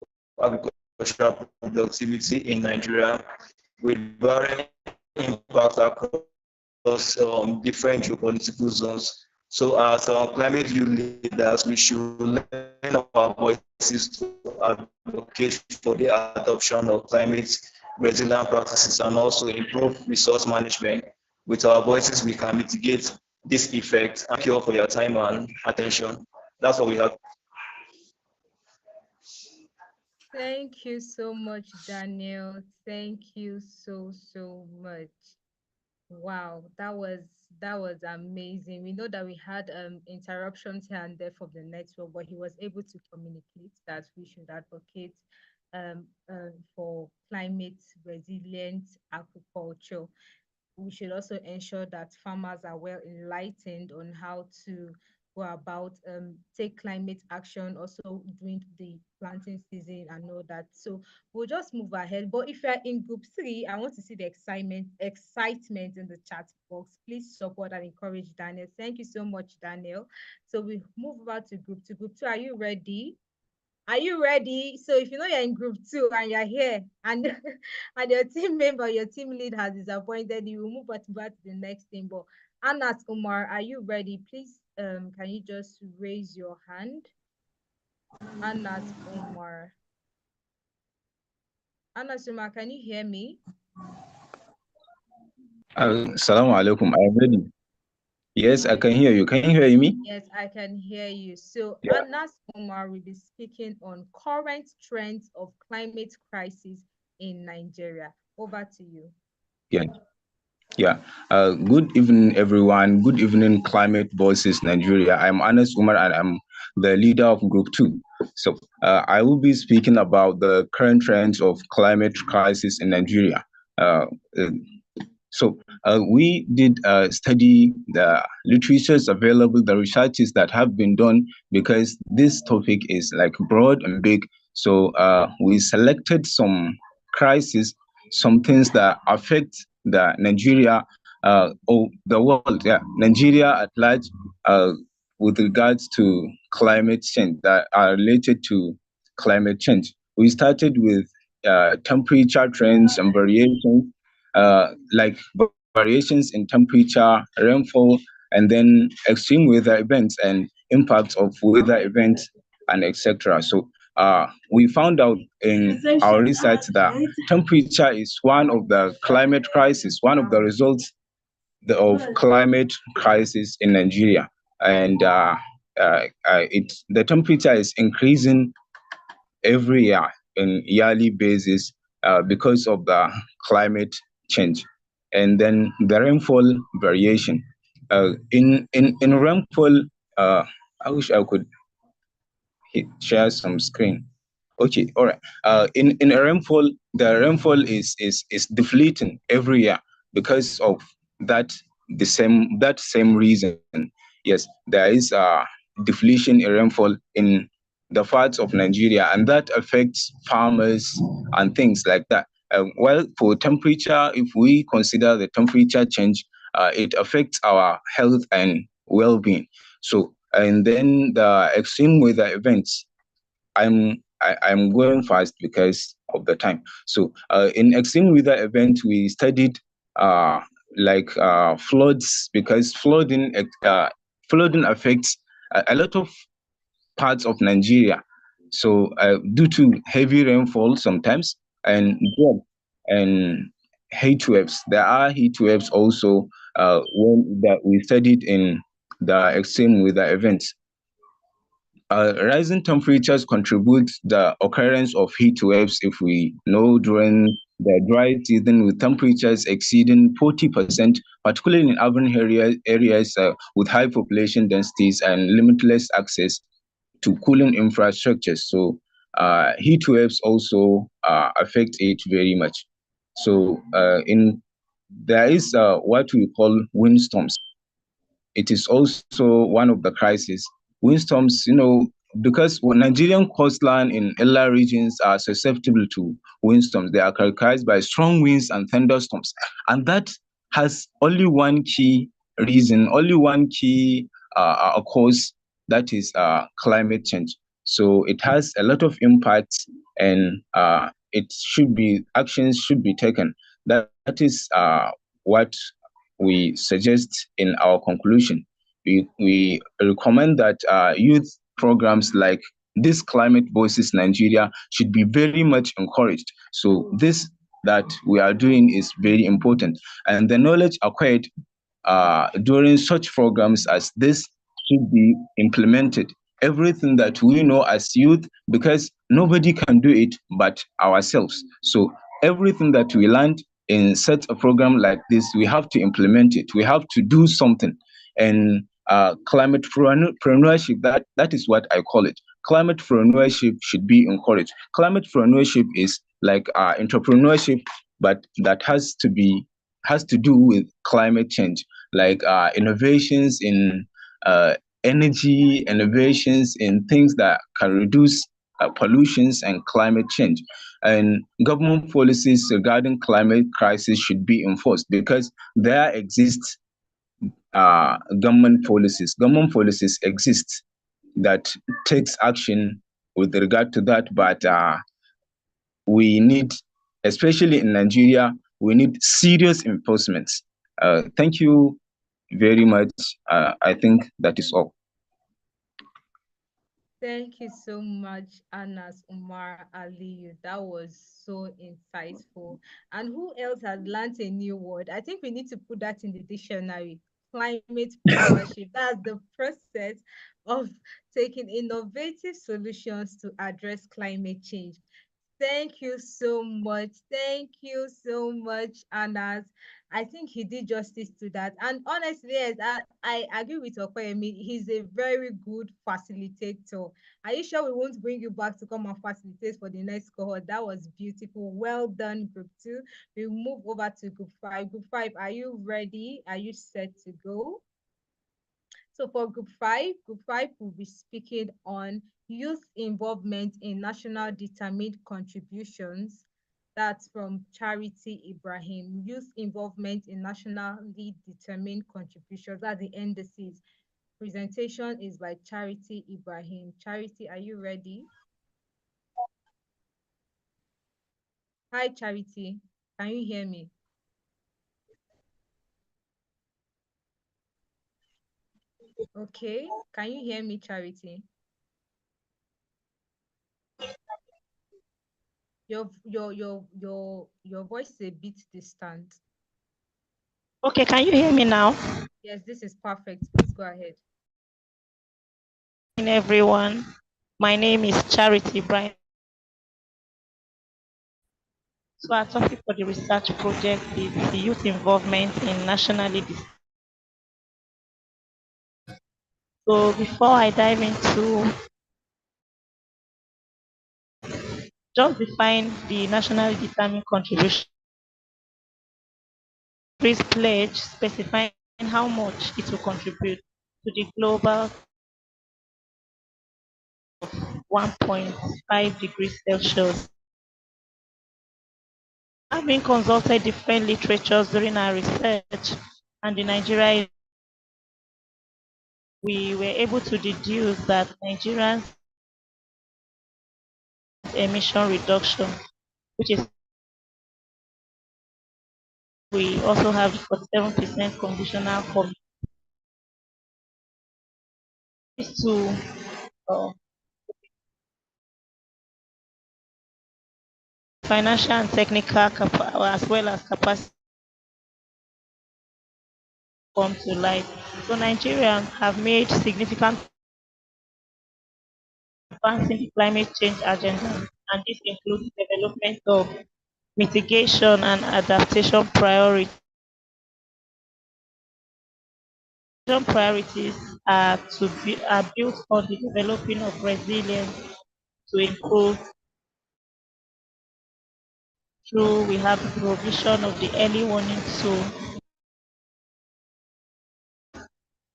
M: agricultural productivity in Nigeria, with varying impacts across different geopolitical zones. So as climate youth leaders, we should lend our voices to advocate for the adoption of climate resilient practices and also improve resource management. With our voices, we can mitigate this effect. Thank you all for your time and attention. That's what we have.
A: Thank you so much, Daniel. Thank you so much. Wow, that was amazing. We know that we had interruptions here and there from the network, but he was able to communicate that we should advocate for climate resilient agriculture. We should also ensure that farmers are well enlightened on how to go about take climate action also during the planting season and all that. So we'll just move ahead. But if you're in group 3, I want to see the excitement in the chat box. Please support and encourage Daniel. Thank you so much, Daniel. So we move over to group 2. Group 2, are you ready? Are you ready? So if you know you're in group 2 and you're here and and your team member, your team lead has disappointed you, will move back to the next thing. But Anas Umar, are you ready? Please, can you just raise your hand? Anas Umar. Anas Umar, can you hear me?
N: Assalamu alaikum. I am ready. Yes, I can hear you. Can you hear me?
A: Yes, I can hear you. So
N: Yeah.
A: Anas Umar will be speaking on current trends of climate crisis in Nigeria. Over to you.
N: Yeah. Yeah. Good evening, everyone. Good evening, Climate Voices Nigeria. I'm Anas Umar and I'm the leader of Group 2. So I will be speaking about the current trends of climate crisis in Nigeria. So we did study the literatures available, the researches that have been done, because this topic is like broad and big. So we selected some crises, some things that affect the Nigeria or the world, Nigeria at large, with regards to climate change, that are related to climate change. We started with temperature trends and variations, like variations in temperature, rainfall, and then extreme weather events and impacts of weather events, and etc. So we found out in our research that temperature is one of the climate crisis, one of the results of climate crisis in Nigeria. And the temperature is increasing every year in yearly basis because of the climate change. And then the rainfall variation. In rainfall, I wish I could share some screen. Okay, all right. In rainfall, the rainfall is depleting every year because of that same reason. Yes, there is a depletion in rainfall in the parts of Nigeria, and that affects farmers and things like that. Well, for temperature, if we consider the temperature change, it affects our health and well-being. So, and then the extreme weather events. I'm going fast because of the time. So, in extreme weather event, we studied floods, because flooding affects a lot of parts of Nigeria. So due to heavy rainfall sometimes and drought and heat waves, there are heat waves also that we studied in the extreme weather events. Rising temperatures contribute the occurrence of heat waves, if we know, during the dry season, with temperatures exceeding 40%, particularly in urban areas with high population densities and limitless access to cooling infrastructures. So heat waves also affect it very much. So there is what we call windstorms. It is also one of the crises. Windstorms, because Nigerian coastline in inland regions are susceptible to windstorms. They are characterized by strong winds and thunderstorms. And that has only one key reason, only one key cause, that is climate change. So it has a lot of impacts, and actions should be taken. That is what we suggest in our conclusion. We recommend that youth programs like this Climate Voices Nigeria should be very much encouraged. So this that we are doing is very important, and the knowledge acquired during such programs as this should be implemented. Everything that we know as youth, because nobody can do it but ourselves. So everything that we learned in such a program like this, we have to implement it. We have to do something. And climate entrepreneurship, that is what I call it. Climate entrepreneurship should be encouraged. Climate entrepreneurship is like entrepreneurship, but that has to do with climate change, like innovations in energy, innovations in things that can reduce pollutions and climate change. And government policies regarding climate crisis should be enforced, because there exists government policies. Government policies exist that takes action with regard to that, but we need, especially in Nigeria, we need serious enforcement. Thank you very much. I think that is all.
A: Thank you so much, Anas Umar Aliyu. That was so insightful. And who else has learned a new word? I think we need to put that in the dictionary. Climate partnership. That's the process of taking innovative solutions to address climate change. Thank you so much. Thank you so much, Anas. I think he did justice to that. And honestly, yes, I agree with Okoyemi. He's a very good facilitator. Are you sure we won't bring you back to come and facilitate for the next cohort? That was beautiful. Well done, Group 2. We'll move over to Group 5. Group 5, are you ready? Are you set to go? So for Group 5 will be speaking on youth involvement in national determined contributions. That's from Charity Ibrahim. Youth involvement in nationally determined contributions. That's the indices. Presentation is by Charity Ibrahim. Charity, are you ready? Hi, Charity. Can you hear me? Okay. Can you hear me, Charity? Your voice is a bit distant.
O: Okay, can you hear me now?
A: Yes, this is perfect. Please go ahead.
O: Good morning, everyone. My name is Charity Ibrahim. So our topic for the research project is the youth involvement in nationally. So before I dive into, just define the nationally determined contribution. Please pledge specifying how much it will contribute to the global 1.5 degrees Celsius. Having consulted different literatures during our research and in Nigeria, we were able to deduce that Nigerians emission reduction, which is we also have 47% conditional commitment to financial and technical as well as capacity come to light. So Nigerians have made significant advancing the climate change agenda, and this includes development of mitigation and adaptation priorities. Priorities are built on the developing of resilience to improve through we have the provision of the early warning tool.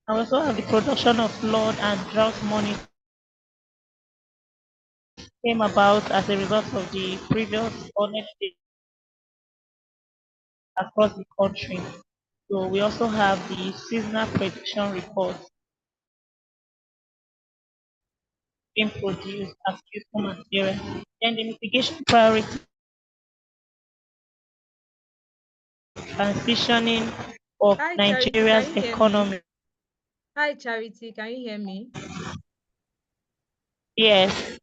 O: And we also have the production of flood and drought monitoring came about as a result of the previous honest across the country. So we also have the seasonal prediction report being produced as useful material. Then the mitigation priority transitioning of
A: Hi, Charity,
O: Nigeria's
A: can you hear me?
O: economy.
A: Hi, Charity, can you hear me?
O: Yes.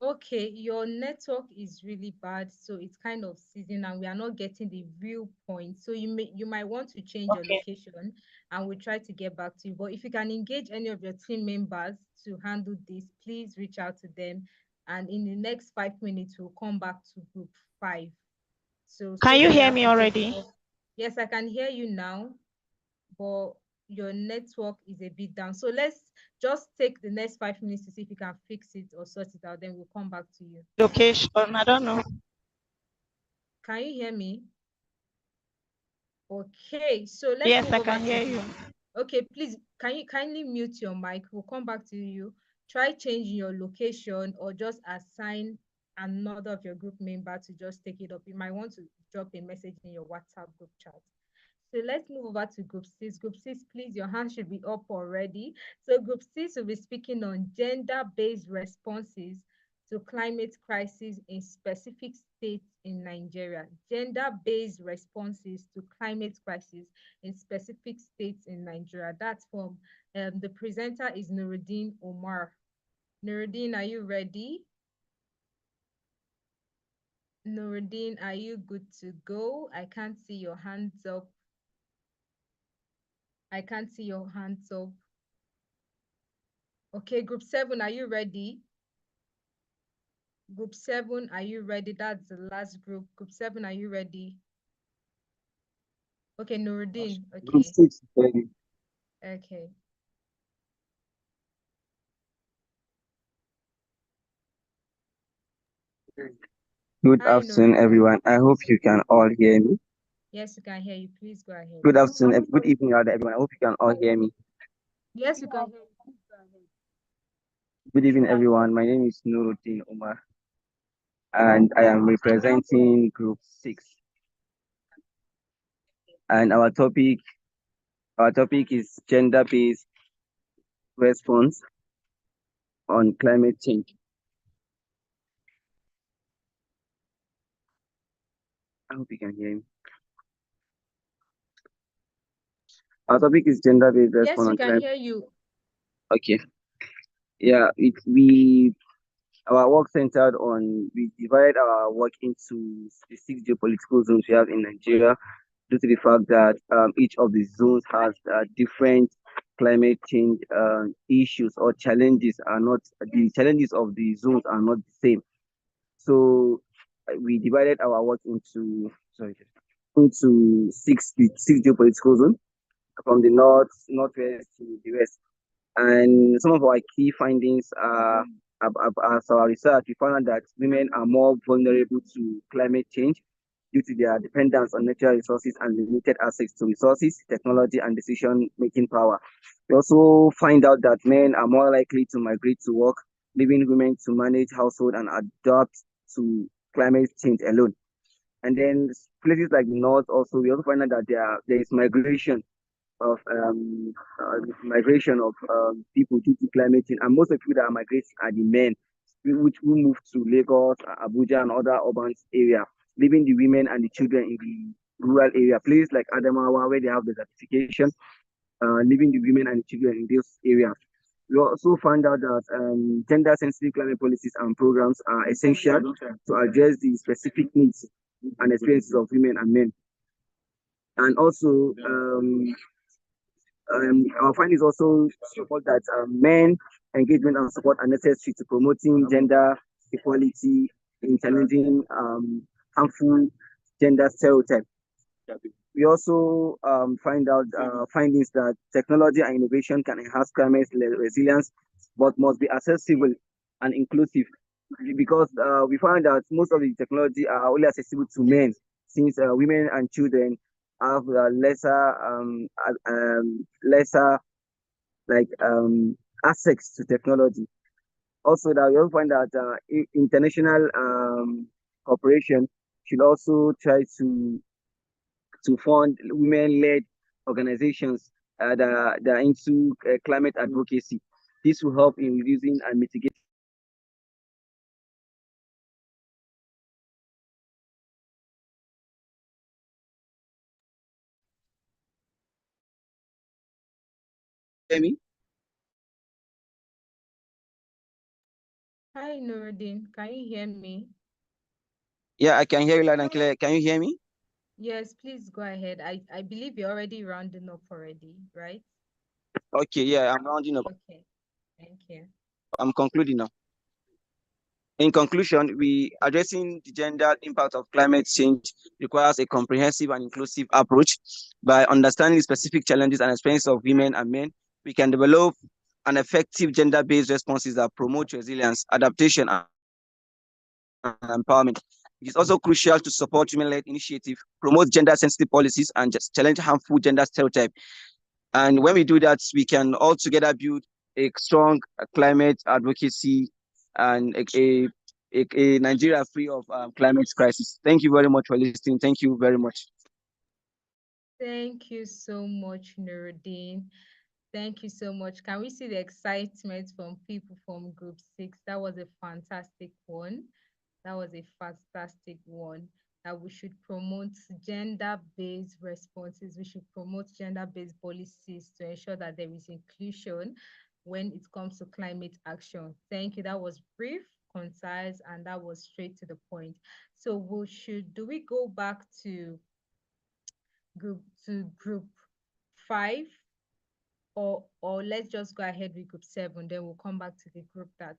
A: Okay, your network is really bad, so it's kind of seizing and we are not getting the real point. So you might want to change your
O: Okay.
A: location and we'll try to get back to you. But if you can engage any of your team members to handle this, please reach out to them. And in the next 5 minutes, we'll come back to group 5. So
O: Can you
A: that you
O: hear
A: have
O: me
A: to take
O: already?
A: off. Yes, I can hear you now, but your network is a bit down. So let's just take the next 5 minutes to see if you can fix it or sort it out. Then we'll come back to you.
O: Location, I don't know.
A: Can you hear me? Okay, so let's
O: Yes,
A: move
O: I
A: over
O: can
A: to
O: hear
A: the-
O: you.
A: Okay, please, can you kindly mute your mic? We'll come back to you. Try changing your location or just assign another of your group member to just take it up. You might want to drop a message in your WhatsApp group chat. So let's move over to group 6. Group 6, please, your hand should be up already. So group 6 will be speaking on gender-based responses to climate crisis in specific states in Nigeria. Gender-based responses to climate crisis in specific states in Nigeria. That's from the presenter is Nuruddin Omar. Nuruddin, are you ready? Nuruddin, are you good to go? I can't see your hands up. I can't see your hands up. Okay, group 7, are you ready? Group 7, are you ready? That's the last group. Group 7, are you ready? Okay, Nuruddin.
L: Group
A: Okay.
L: 6 ready.
A: Okay.
P: Good
A: Hi,
P: afternoon,
A: Nuruddin.
P: everyone. I hope you can all hear me.
A: Yes, we can hear you. Please go ahead.
P: Good afternoon, good evening, rather, everyone. I hope you can all hear me.
A: Yes, we can hear you. Please go ahead.
P: Good evening, everyone. My name is Nuruddin Omar, and I am representing Group 6. And our topic is gender-based response on climate change. I hope you can hear me. Our topic is gender-based
A: Yes,
P: response
A: we
P: on
A: can
P: climate.
A: hear you.
P: Okay. Yeah, our work centered on, we divide our work into the 6 geopolitical zones we have in Nigeria, due to the fact that each of the zones has different climate change issues or challenges. The challenges of the zones are not the same. So we divided our work into 6 geopolitical zones, from the north, northwest to the west. And some of our key findings are, as our research, we found that women are more vulnerable to climate change due to their dependence on natural resources and limited access to resources, technology, and decision-making power. We also find out that men are more likely to migrate to work, leaving women to manage household and adapt to climate change alone. And then places like the north also, we also find out that there is migration of people due to climate change, and most of the people that are migrating are the men, which will move to Lagos, Abuja, and other urban areas, leaving the women and the children in the rural area, places like Adamawa, where they have the certification, leaving the women and the children in those areas. We also found out that gender-sensitive climate policies and programs are essential to address the specific needs and experiences of women and men. And also, our findings also support that men engagement and support are necessary to promoting gender equality in challenging harmful gender stereotypes. We also find out findings that technology and innovation can enhance climate resilience, but must be accessible and inclusive, because we find that most of the technology are only accessible to men, since women and children have lesser access to technology. Also, that we also find that international cooperation should also try to fund women-led organizations that are into climate advocacy. This will help in reducing and mitigating hear me?
A: Hi, Nuruddin. Can you hear me?
P: Yeah, I can hear you loud and clear. Can you hear me?
A: Yes, please go ahead. I believe you're already rounding up already, right?
P: Okay, yeah, I'm rounding up.
A: Okay, thank you.
P: I'm concluding now. In conclusion, addressing the gender impact of climate change requires a comprehensive and inclusive approach. By understanding the specific challenges and experiences of women and men, we can develop an effective gender-based responses that promote resilience, adaptation, and empowerment. It is also crucial to support women-led initiatives, promote gender-sensitive policies, and just challenge harmful gender stereotypes. And when we do that, we can all together build a strong climate advocacy and a Nigeria free of climate crisis. Thank you very much for listening. Thank you very much.
A: Thank you so much, Nuruddin. Thank you so much. Can we see the excitement from people from Group 6? That was a fantastic one. That was a fantastic one. That we should promote gender-based responses. We should promote gender-based policies to ensure that there is inclusion when it comes to climate action. Thank you. That was brief, concise, and that was straight to the point. So do we go back to group 5, or let's just go ahead with group 7, then we'll come back to the group that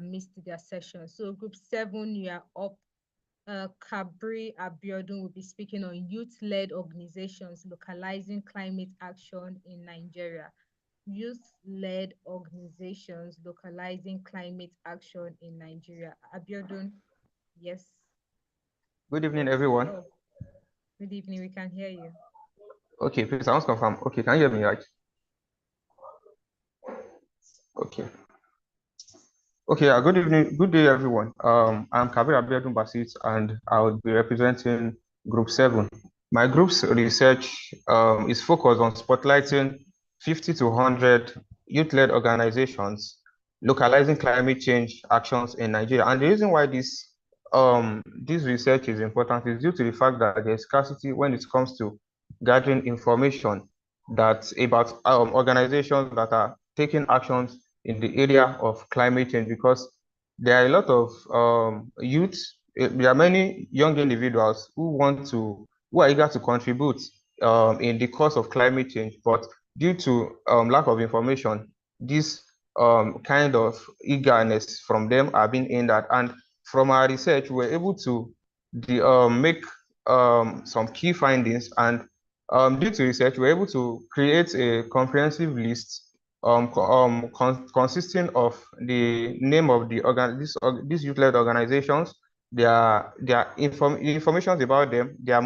A: missed their session. So group 7, you are up. Kabri Abiodun will be speaking on youth-led organizations localizing climate action in Nigeria. Youth-led organizations localizing climate action in Nigeria. Abiodun, yes.
Q: Good evening, everyone.
A: Oh, good evening, we can hear you.
Q: Okay, please, I want to confirm. Okay, can you hear me right? Okay. Okay, good evening, good day, everyone. I'm Kabir Abiodun Basit, and I will be representing Group 7. My group's research is focused on spotlighting 50 to 100 youth-led organizations localizing climate change actions in Nigeria. And the reason why this research is important is due to the fact that there's scarcity when it comes to gathering information about organizations that are taking actions in the area of climate change, because there are a lot of youth, there are many young individuals who are eager to contribute in the cause of climate change, but due to lack of information, this kind of eagerness from them are being hindered. And from our research, we were able to make some key findings, and due to research, we were able to create a comprehensive list consisting of the name of these youth-led organizations, their information about them, their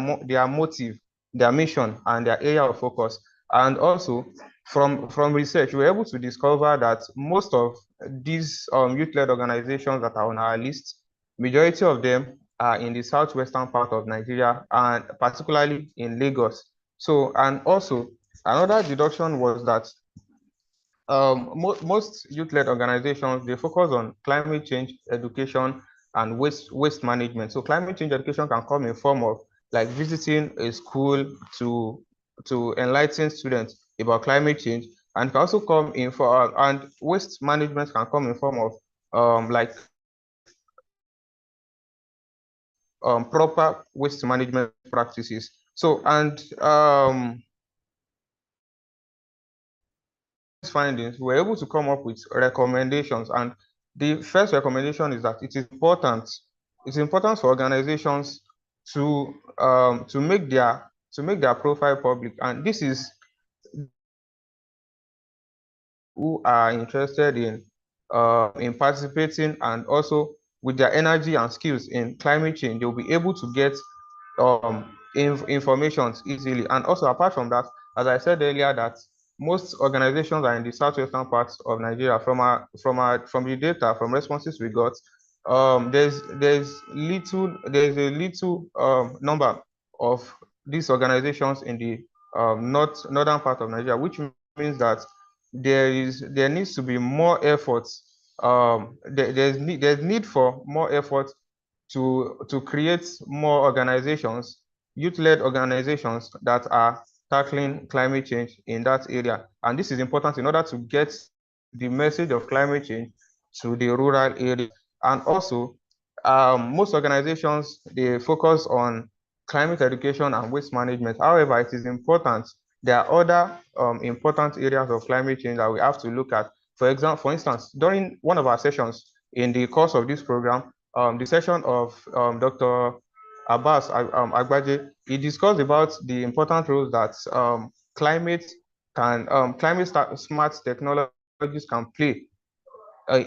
Q: motive, their mission, and their area of focus. And also from research, we were able to discover that most of these youth-led organizations that are on our list, majority of them are in the southwestern part of Nigeria, and particularly in Lagos. So, and also another deduction was that most youth-led organizations, they focus on climate change education and waste management. So climate change education can come in form of like visiting a school to enlighten students about climate change, and can also come in and waste management can come in form of proper waste management practices. So, and findings, we're able to come up with recommendations, and the first recommendation is that it's important for organizations to make their profile public, and this is who are interested in participating, and also with their energy and skills in climate change, they'll be able to get information easily. And also, apart from that, as I said earlier, that most organizations are in the southwestern parts of Nigeria. From the data, from responses we got, there's a little number of these organizations in the northern part of Nigeria, which means that there needs to be more efforts. There's need for more effort to create more organizations, youth-led organizations that are tackling climate change in that area. And this is important in order to get the message of climate change to the rural area. And also, most organizations, they focus on climate education and waste management. However, it is important. There are other important areas of climate change that we have to look at. For example, for instance, during one of our sessions in the course of this program, the session of Dr. Abbas Agbaje, he discussed about the important roles that climate smart technologies can play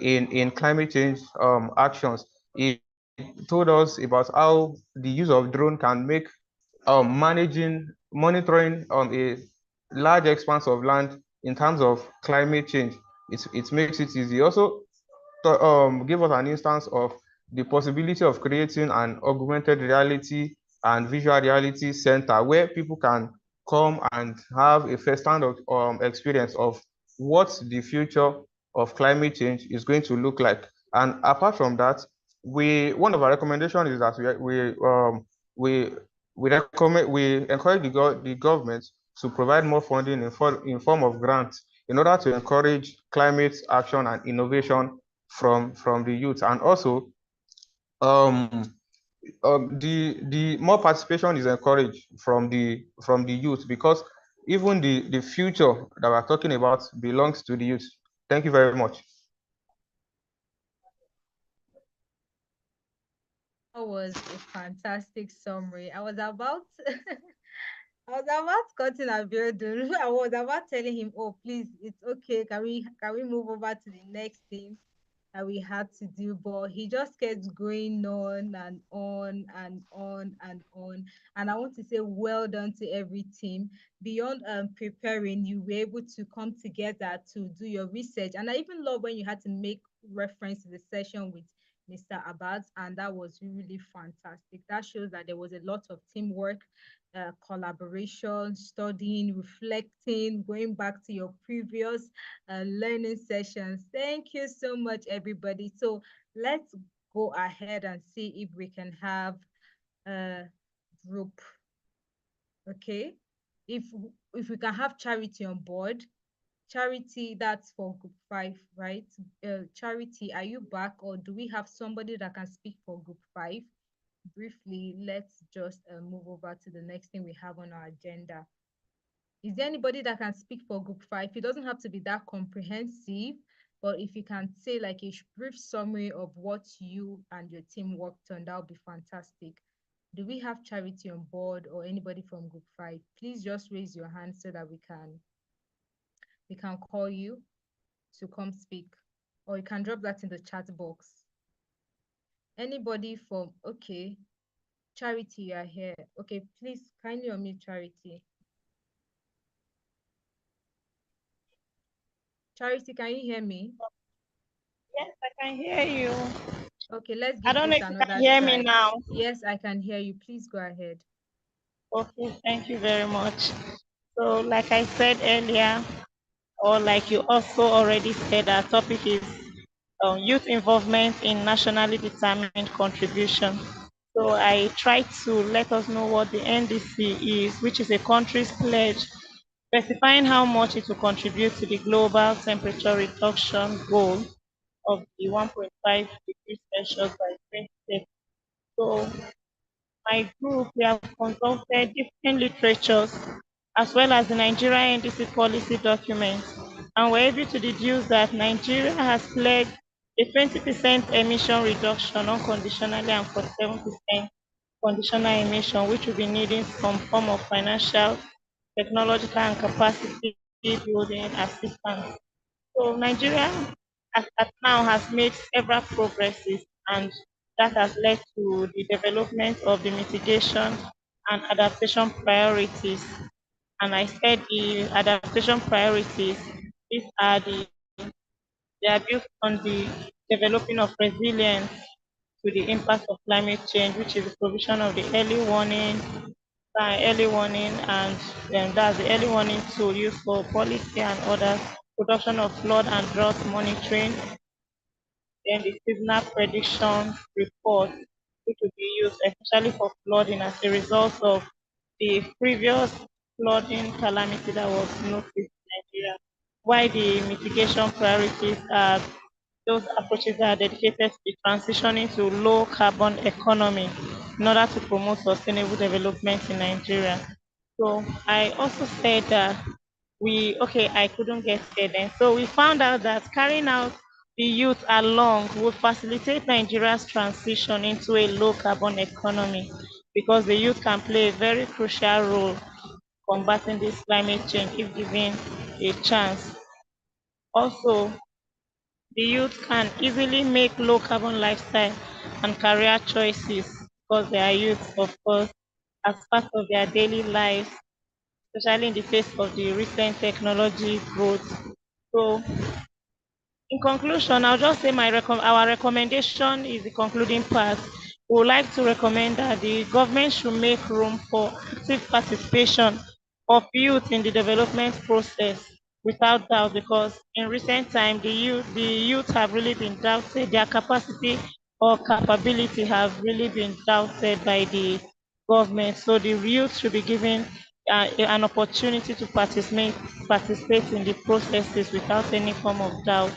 Q: in climate change actions. He told us about how the use of drone can make monitoring a large expanse of land in terms of climate change. It makes it easy. Also, give us an instance of the possibility of creating an augmented reality and visual reality center where people can come and have a first-hand experience of what the future of climate change is going to look like. And apart from that, one of our recommendations is that we encourage the government to provide more funding in form of grants in order to encourage climate action and innovation from the youth. And also, the more participation is encouraged from the youth, because even the future that we're talking about belongs to the youth. Thank you very much.
A: That was a fantastic summary. I was about cutting Abiodun. I was about telling him, oh, please, it's okay. Can we move over to the next thing that we had to do? But he just kept going on and on and on and on. And I want to say well done to every team. Beyond preparing, you were able to come together to do your research. And I even love when you had to make reference to the session with Mr. Abbas, and that was really fantastic. That shows that there was a lot of teamwork, collaboration, studying, reflecting, going back to your previous learning sessions. Thank you so much, everybody. So let's go ahead and see if we can have a group. Okay, if we can have Charity on board. Charity, that's for group 5, right? Charity, are you back, or do we have somebody that can speak for group 5? Briefly, let's just move over to the next thing we have on our agenda. Is there anybody that can speak for group 5? It doesn't have to be that comprehensive, but if you can say like a brief summary of what you and your team worked on, that would be fantastic. Do we have Charity on board, or anybody from group 5? Please just raise your hand so that we can call you to come speak, or you can drop that in the chat box. Anybody from, okay, Charity, you are here. Okay, please kindly unmute Charity. Charity, can you hear me?
O: Yes, I can hear you.
A: Okay, let's give
O: I don't know
A: this
O: if you
A: another
O: can hear
A: try.
O: me now.
A: Yes, I can hear you. Please go ahead.
O: Okay, thank you very much. So like I said earlier, or like you also already said, our topic is youth involvement in nationally determined contribution. So I try to let us know what the NDC is, which is a country's pledge specifying how much it will contribute to the global temperature reduction goal of the 1.5 degrees Celsius by 2030. So my group, we have consulted different literatures as well as the Nigeria NDC policy documents, and we're able to deduce that Nigeria has pledged a 20% emission reduction unconditionally and 47% conditional emission, which will be needing some form of financial, technological, and capacity building assistance. So Nigeria at now has made several progresses, and that has led to the development of the mitigation and adaptation priorities. And I said the adaptation priorities, these are they are built on the developing of resilience to the impact of climate change, which is the provision of the early warning, and that's the early warning tool used for policy and others, production of flood and drought monitoring, then the seasonal prediction report, which will be used especially for flooding as a result of the previous flooding calamity that was noticed in Nigeria. Why the mitigation priorities are those approaches that are dedicated to the transitioning to low carbon economy in order to promote sustainable development in Nigeria. So I also said that I couldn't get there then. So we found out that carrying out the youth along would facilitate Nigeria's transition into a low carbon economy because the youth can play a very crucial role combating this climate change if given a chance. Also, the youth can easily make low carbon lifestyle and career choices because they are youth, of course, as part of their daily life, especially in the face of the recent technology growth. So in conclusion, I'll just say our recommendation is the concluding part. We would like to recommend that the government should make room for active participation of youth in the development process, without doubt, because in recent times the youth have really been doubted, their capacity or capability have really been doubted by the government. So the youth should be given an opportunity to participate in the processes without any form of doubt,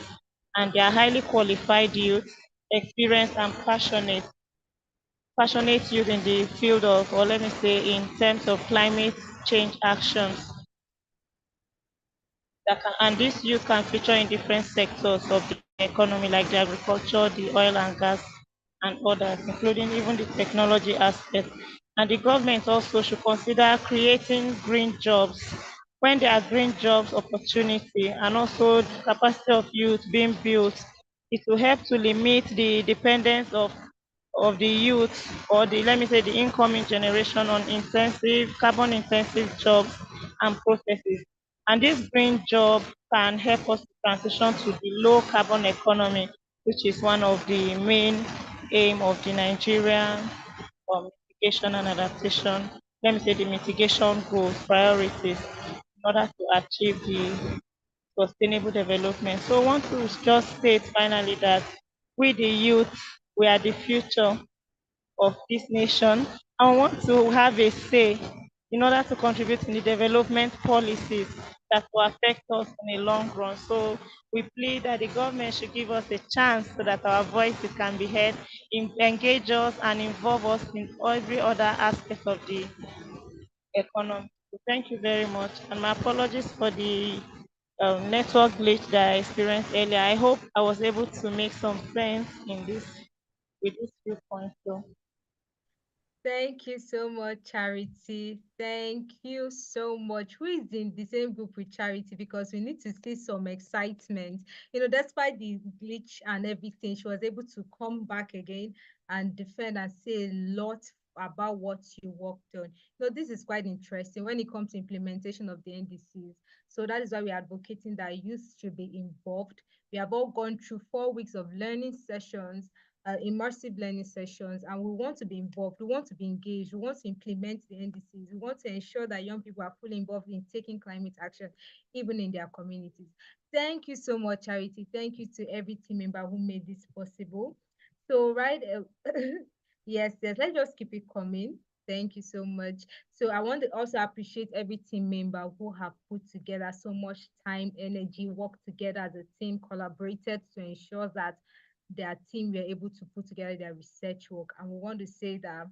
O: and they are highly qualified youth, experienced and passionate youth in the field of, or let me say, in terms of climate change actions. And this youth can feature in different sectors of the economy, like the agriculture, the oil and gas, and others, including even the technology aspect. And the government also should consider creating green jobs. When there are green jobs opportunity and also the capacity of youth being built, it will help to limit the dependence of the youth, or the, let me say, the incoming generation on carbon intensive jobs and processes. And this green job can help us to transition to the low carbon economy, which is one of the main aim of the Nigerian mitigation and adaptation, let me say, the mitigation goals, priorities, in order to achieve the sustainable development. So I want to just state finally that we the youth, we are the future of this nation, and want to have a say in order to contribute in the development policies that will affect us in the long run. So we plead that the government should give us a chance so that our voices can be heard, engage us and involve us in every other aspect of the economy. So thank you very much, and my apologies for the network glitch that I experienced earlier. I hope I was able to make some sense in this with these few points. So
A: Thank you so much, Charity. Thank you so much. Who is in the same group with Charity? Because we need to see some excitement. Despite the glitch and everything, she was able to come back again and defend and say a lot about what you worked on. This is quite interesting when it comes to implementation of the NDCs. So that is why we're advocating that youth should be involved. We have all gone through 4 weeks of learning sessions, immersive learning sessions, and we want to be involved, we want to be engaged, we want to implement the NDCs, we want to ensure that young people are fully involved in taking climate action, even in their communities. Thank you so much, Charity. Thank you to every team member who made this possible. So, yes, let's just keep it coming. Thank you so much. So I want to also appreciate every team member who have put together so much time, energy, worked together as a team, collaborated to ensure that their team were able to put together their research work. And we want to say that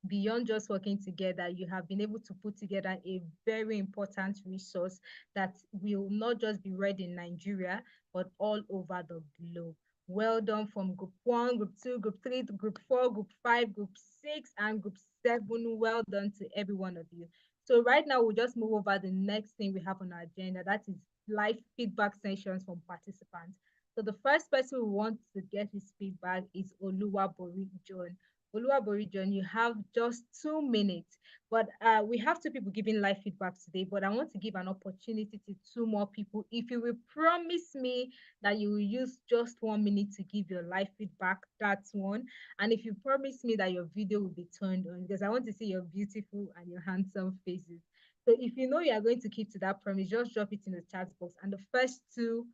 A: beyond just working together, you have been able to put together a very important resource that will not just be read in Nigeria, but all over the globe. Well done from Group 1, Group 2, Group 3, Group 4, Group 5, Group 6, and Group 7. Well done to every one of you. So right now, we'll just move over the next thing we have on our agenda. That is live feedback sessions from participants. So the first person we want to get his feedback is Oluwabori John. Oluwabori John, you have just 2 minutes, but we have 2 people giving live feedback today, but I want to give an opportunity to 2 more people. If you will promise me that you will use just 1 minute to give your live feedback, that's one. And if you promise me that your video will be turned on, because I want to see your beautiful and your handsome faces. So if you know you are going to keep to that promise, just drop it in the chat box. And the first 2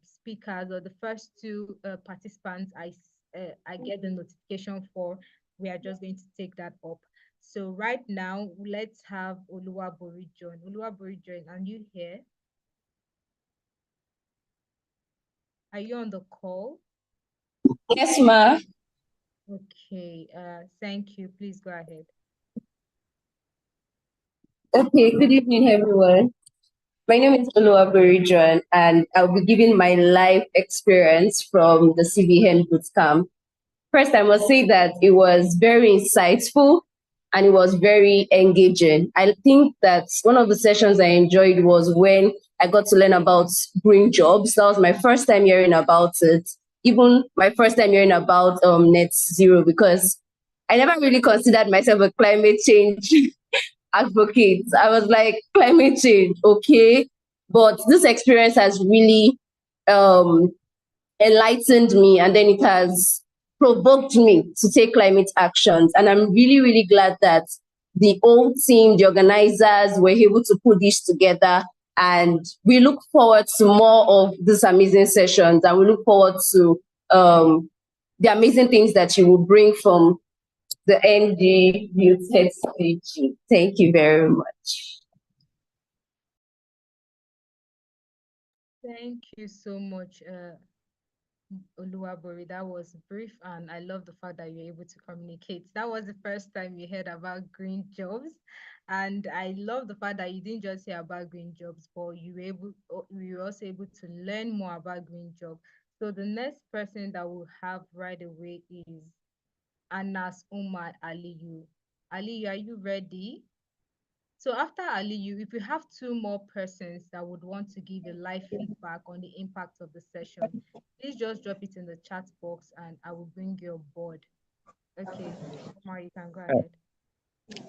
A: speakers, or the first 2 participants I get the notification for, we are just going to take that up. So right now, let's have Oluwabori join. Oluwabori join, are you here? Are you on the call?
R: Yes, ma.
A: Okay, thank you. Please go ahead.
R: Okay, good evening, everyone. My name is Oluwabori John, and I'll be giving my life experience from the CBN bootcamp. First, I must say that it was very insightful and it was very engaging. I think that one of the sessions I enjoyed was when I got to learn about green jobs. That was my first time hearing about it, even my first time hearing about net zero, because I never really considered myself a climate change advocate. I was like, climate change, okay. But this experience has really um, enlightened me, and then it has provoked me to take climate actions. And I'm really, really glad that the whole team, the organizers, were able to put this together. And we look forward to more of these amazing sessions, and we look forward to the amazing things that you will bring from the NG Youth Head Stage. Thank you very much.
A: Thank you so much, Oluwabori. That was brief, and I love the fact that you're able to communicate. That was the first time you heard about green jobs, and I love the fact that you didn't just hear about green jobs, but you were also able to learn more about green jobs. So the next person that we'll have right away is Anas Umar Aliyu. Aliyu, are you ready? So after Aliyu, if you have two more persons that would want to give a live feedback on the impact of the session, please just drop it in the chat box and I will bring you on board. Okay, Omar, you can go ahead.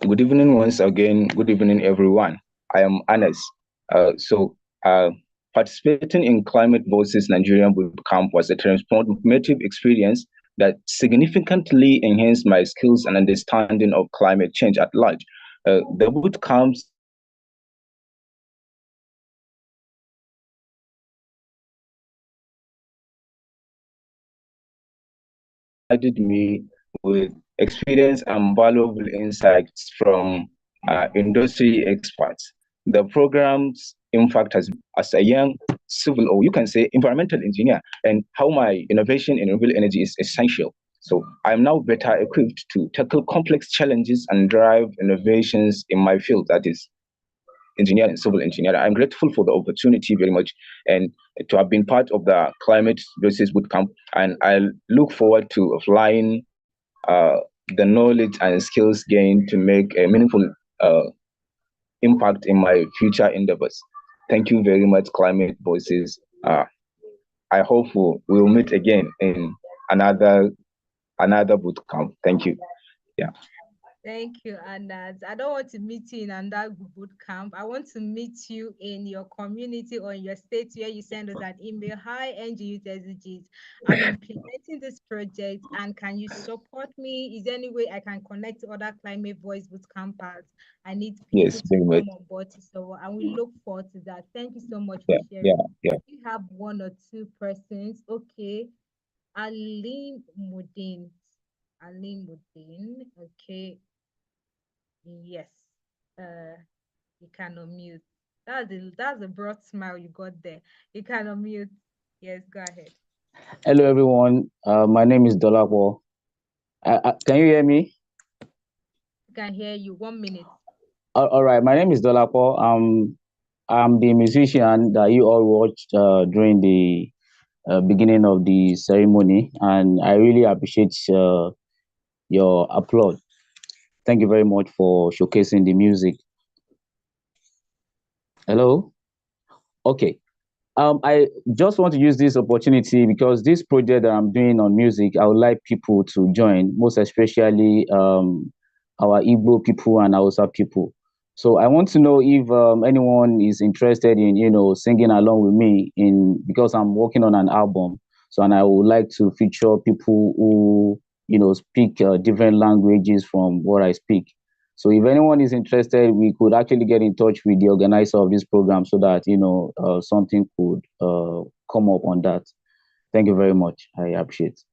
N: Good evening once again. Good evening, everyone. I am Anas. Participating in Climate Voices Nigerian Bootcamp was a transformative experience that significantly enhanced my skills and understanding of climate change at large. The bootcamps provided me with experience and valuable insights from industry experts. The program's impact as a young civil, or you can say environmental engineer, and how my innovation in renewable energy is essential. So I'm now better equipped to tackle complex challenges and drive innovations in my field, that is engineering, civil engineering. I'm grateful for the opportunity very much and to have been part of the Climate Voices Bootcamp. And I look forward to applying the knowledge and skills gained to make a meaningful impact in my future endeavors. Thank you very much, Climate Voices. I hope we'll meet again in another bootcamp. Thank you. Yeah.
A: Thank you, Anas. I don't want to meet you in another boot camp. I want to meet you in your community or in your state where you send us an email. Hi, NG SDGs. I'm implementing this project, and can you support me? Is there any way I can connect to other Climate Voice boot campers? I need people to come on board to support, and we look forward to that. Thank you so much for sharing. You have one or two persons. Okay, Aline Mudin. Okay. Yes, you can unmute. That's a broad smile you got there. You can unmute. Yes, go ahead.
S: Hello, everyone. My name is Dolapo. Can you hear me?
A: I can hear you. 1 minute.
S: All right. My name is Dolapo. I'm the musician that you all watched during the beginning of the ceremony, and I really appreciate your applause. Thank you very much for showcasing the music. Hello? Okay. I just want to use this opportunity because this project that I'm doing on music, I would like people to join, most especially our Igbo people and Hausa people. So I want to know if anyone is interested in, singing along with me because I'm working on an album. So, and I would like to feature people who, speak different languages from what I speak. So if anyone is interested, we could actually get in touch with the organizer of this program so that, something could come up on that. Thank you very much. I appreciate it.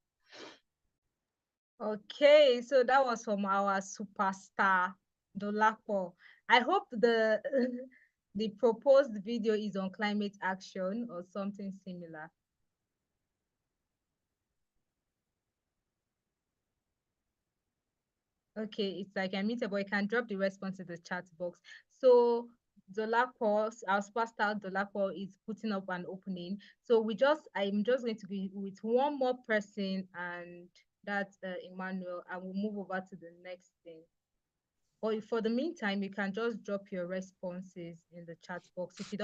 A: Okay, so that was from our superstar, Dolapo. I hope the the proposed video is on climate action or something similar. Okay, it's like unmutable. You can drop the response in the chat box. So Dolapo, our superstar Dolapo is putting up an opening. So I'm just going to be with one more person, and that's Emmanuel, and we'll move over to the next thing. Or for the meantime, you can just drop your responses in the chat box. If you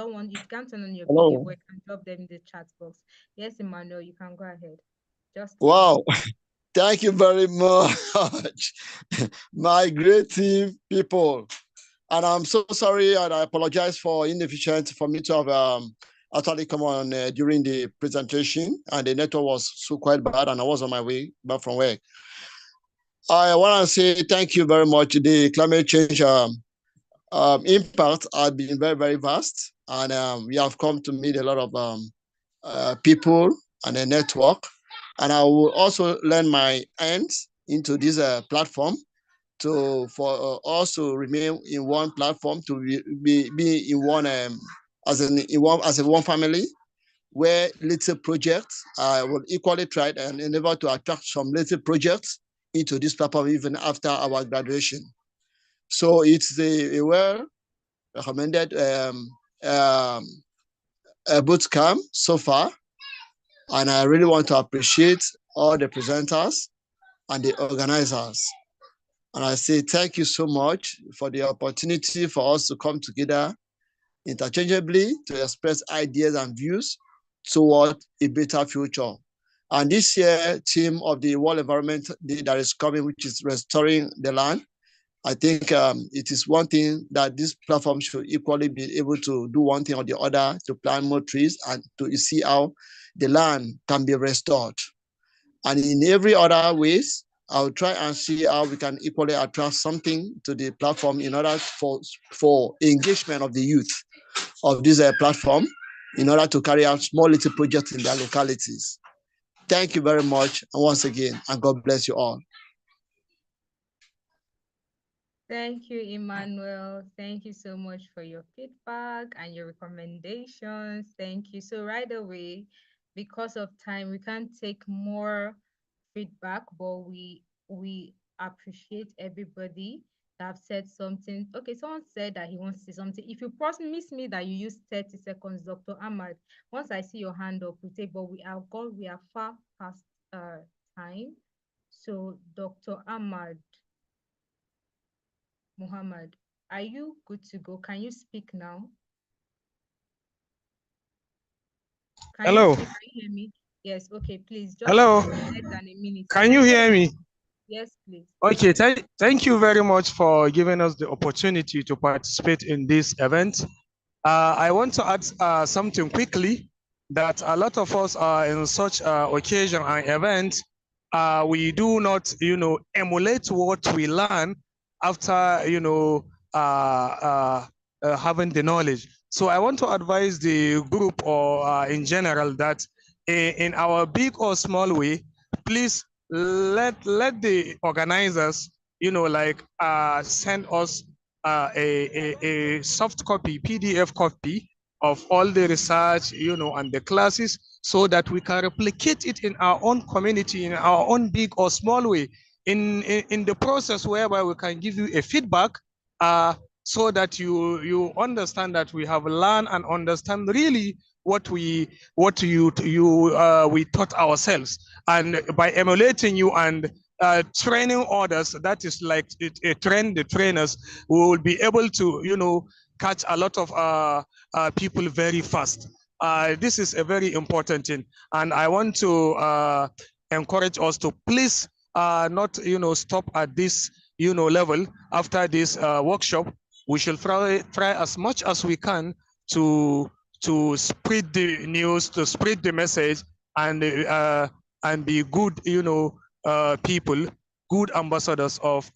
A: can't turn on your
T: Hello.
A: video, you can drop them in the chat box. Yes, Emmanuel, you can go ahead.
T: Wow. Thank you very much, my great team people. And I'm so sorry, and I apologize for inefficient for me to have actually come on during the presentation, and the network was so quite bad, and I was on my way back from work. I want to say thank you very much. The climate change impact has been very, very vast, and we have come to meet a lot of people and a network. And I will also lend my hands into this platform for us to remain in one platform, to be in one as a one family, where little projects will equally try and endeavor to attract some little projects into this platform even after our graduation. So it's a well recommended boot camp so far. And I really want to appreciate all the presenters and the organizers. And I say thank you so much for the opportunity for us to come together interchangeably to express ideas and views toward a better future. And this year, theme of the World Environment Day that is coming, which is restoring the land, I think it is one thing that this platform should equally be able to do one thing or the other, to plant more trees and to see how the land can be restored. And in every other ways, I'll try and see how we can equally attract something to the platform in order for engagement of the youth of this platform, in order to carry out small little projects in their localities. Thank you very much, and once again, and God bless you all.
A: Thank you, Emmanuel. Thank you so much for your feedback and your recommendations. Thank you. So right away, because of time, we can't take more feedback, but we appreciate everybody that have said something. Okay, someone said that he wants to say something. If you promise me that you use 30 seconds, Dr. Ahmad, once I see your hand up, we take, but we are far past time. So Dr. Ahmad Muhammad, are you good to go? Can you speak now?
U: Hello.
A: Can you hear me? Yes, okay, please. Just
U: Hello.
A: less than a minute.
U: Can you hear me?
A: Yes, please.
U: Okay, thank you very much for giving us the opportunity to participate in this event. I want to add something quickly, that a lot of us are in such occasion and event, we do not, emulate what we learn after, having the knowledge. So I want to advise the group or in general that in our big or small way, please let the organizers, send us a soft copy, PDF copy of all the research, and the classes, so that we can replicate it in our own community, in our own big or small way, in the process whereby we can give you a feedback, so that you understand that we have learned and understand really what we taught ourselves. And by emulating you and training others, that is like train the trainers, we will be able to catch a lot of people very fast. This is a very important thing, and I want to encourage us to please not stop at this level. After this workshop, we shall try as much as we can to spread the news, to spread the message, and be good people, good ambassadors of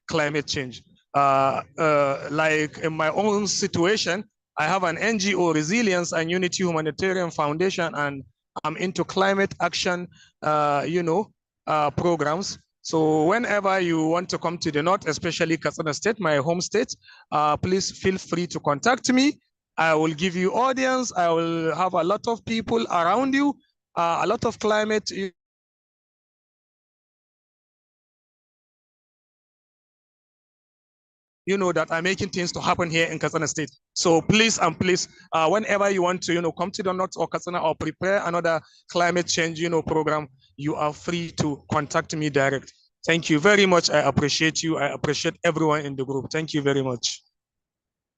U: climate change. Like in my own situation, I have an NGO, Resilience and Unity Humanitarian Foundation, and I'm into climate action, programs. So whenever you want to come to the north, especially Katsina State, my home state, please feel free to contact me. I will give you audience. I will have a lot of people around you, a lot of climate. You know, that are making things to happen here in Katsina State. So please and please, whenever you want to, come to the north or Katsina or prepare another climate change, program, you are free to contact me direct. Thank you very much. I appreciate you. I appreciate everyone in the group. Thank you very much.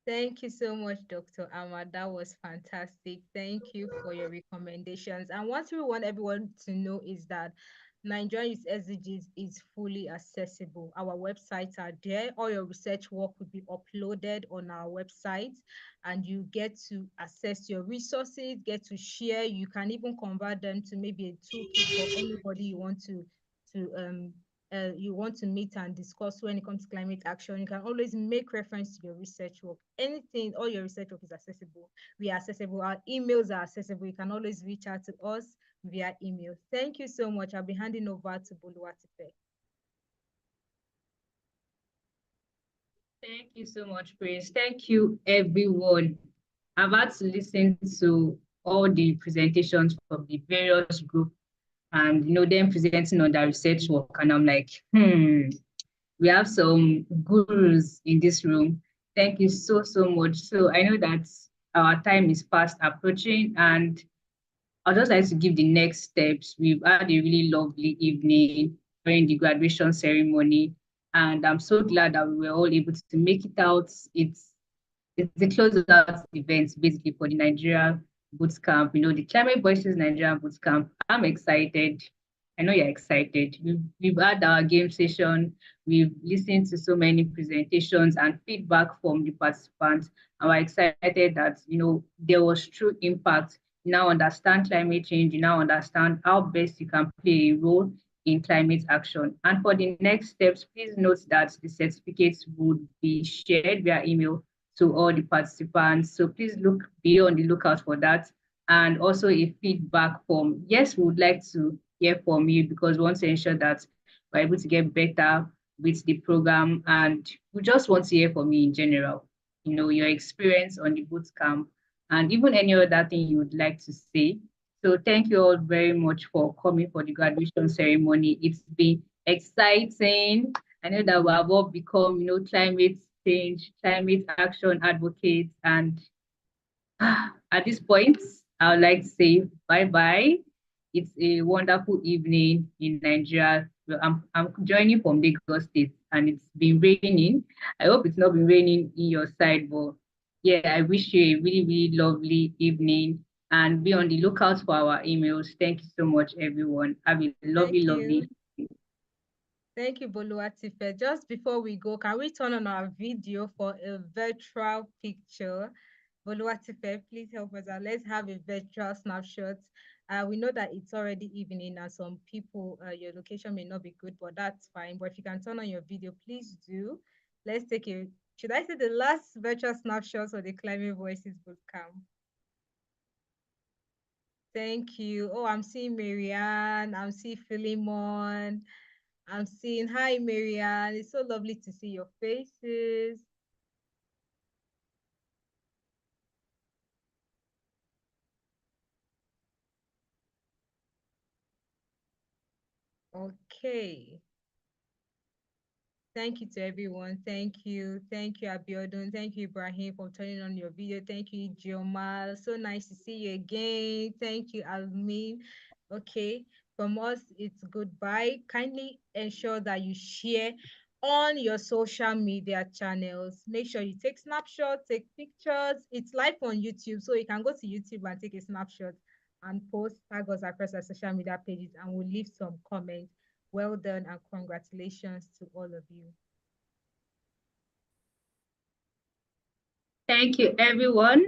A: Thank you so much, Dr. Ahmad. That was fantastic. Thank you for your recommendations. And what we want everyone to know is that Nigerian Youth SDGs is fully accessible. Our websites are there. All your research work will be uploaded on our website, and you get to access your resources, get to share. You can even convert them to maybe a toolkit for anybody you want to meet and discuss when it comes to climate action. You can always make reference to your research work. Anything, all your research work is accessible. We are accessible. Our emails are accessible. You can always reach out to us via email. Thank you so much. I'll be handing over to Boluwatife.
B: Thank you so much, Prince. Thank you, everyone. I've had to listen to all the presentations from the various groups and, them presenting on their research work. And I'm like, we have some gurus in this room. Thank you so, so much. So I know that our time is fast approaching, and I'd just like to give the next steps. We've had a really lovely evening during the graduation ceremony, and I'm so glad that we were all able to make it out. It's the closeout event basically for the Nigeria Boot Camp, the Climate Voices Nigeria Boot Camp. I'm excited. I know you're excited. We've had our game session. We've listened to so many presentations and feedback from the participants. And we're excited that, there was true impact. You now understand climate change. You now understand how best you can play a role in climate action. And for the next steps, please note that the certificates would be shared via email to all the participants. So please be on the lookout for that. And also a feedback form. Yes, we would like to hear from you because we want to ensure that we're able to get better with the program. And we just want to hear from you in general, your experience on the boot camp and even any other thing you would like to say. So thank you all very much for coming for the graduation ceremony. It's been exciting. I know that we have all become, climate change, climate action advocates. And at this point, I would like to say bye-bye. It's a wonderful evening in Nigeria. I'm joining from Lagos State, and it's been raining. I hope it's not been raining in your side, but yeah, I wish you a really, really lovely evening, and be on the lookout for our emails. Thank you so much, everyone. Have a lovely, lovely.
A: Thank you, Boluwatife. Just before we go, can we turn on our video for a virtual picture? Boluwatife, please help us out. Let's have a virtual snapshot. We know that it's already evening and some people, your location may not be good, but that's fine. But if you can turn on your video, please do. Let's take should I say the last virtual snapshot of the Climate Voices Bootcamp? Thank you. Oh, I'm seeing Marianne. I'm seeing Philemon. I'm seeing, hi, Marianne. It's so lovely to see your faces. Okay. Thank you to everyone. Thank you. Thank you, Abiodun. Thank you, Ibrahim, for turning on your video. Thank you, Jomal. So nice to see you again. Thank you, Almin. Okay. From us, it's goodbye. Kindly ensure that you share on your social media channels. Make sure you take snapshots, take pictures. It's live on YouTube, so you can go to YouTube and take a snapshot and post, tag us across our social media pages, and we'll leave some comments. Well done and congratulations to all of you.
B: Thank you, everyone.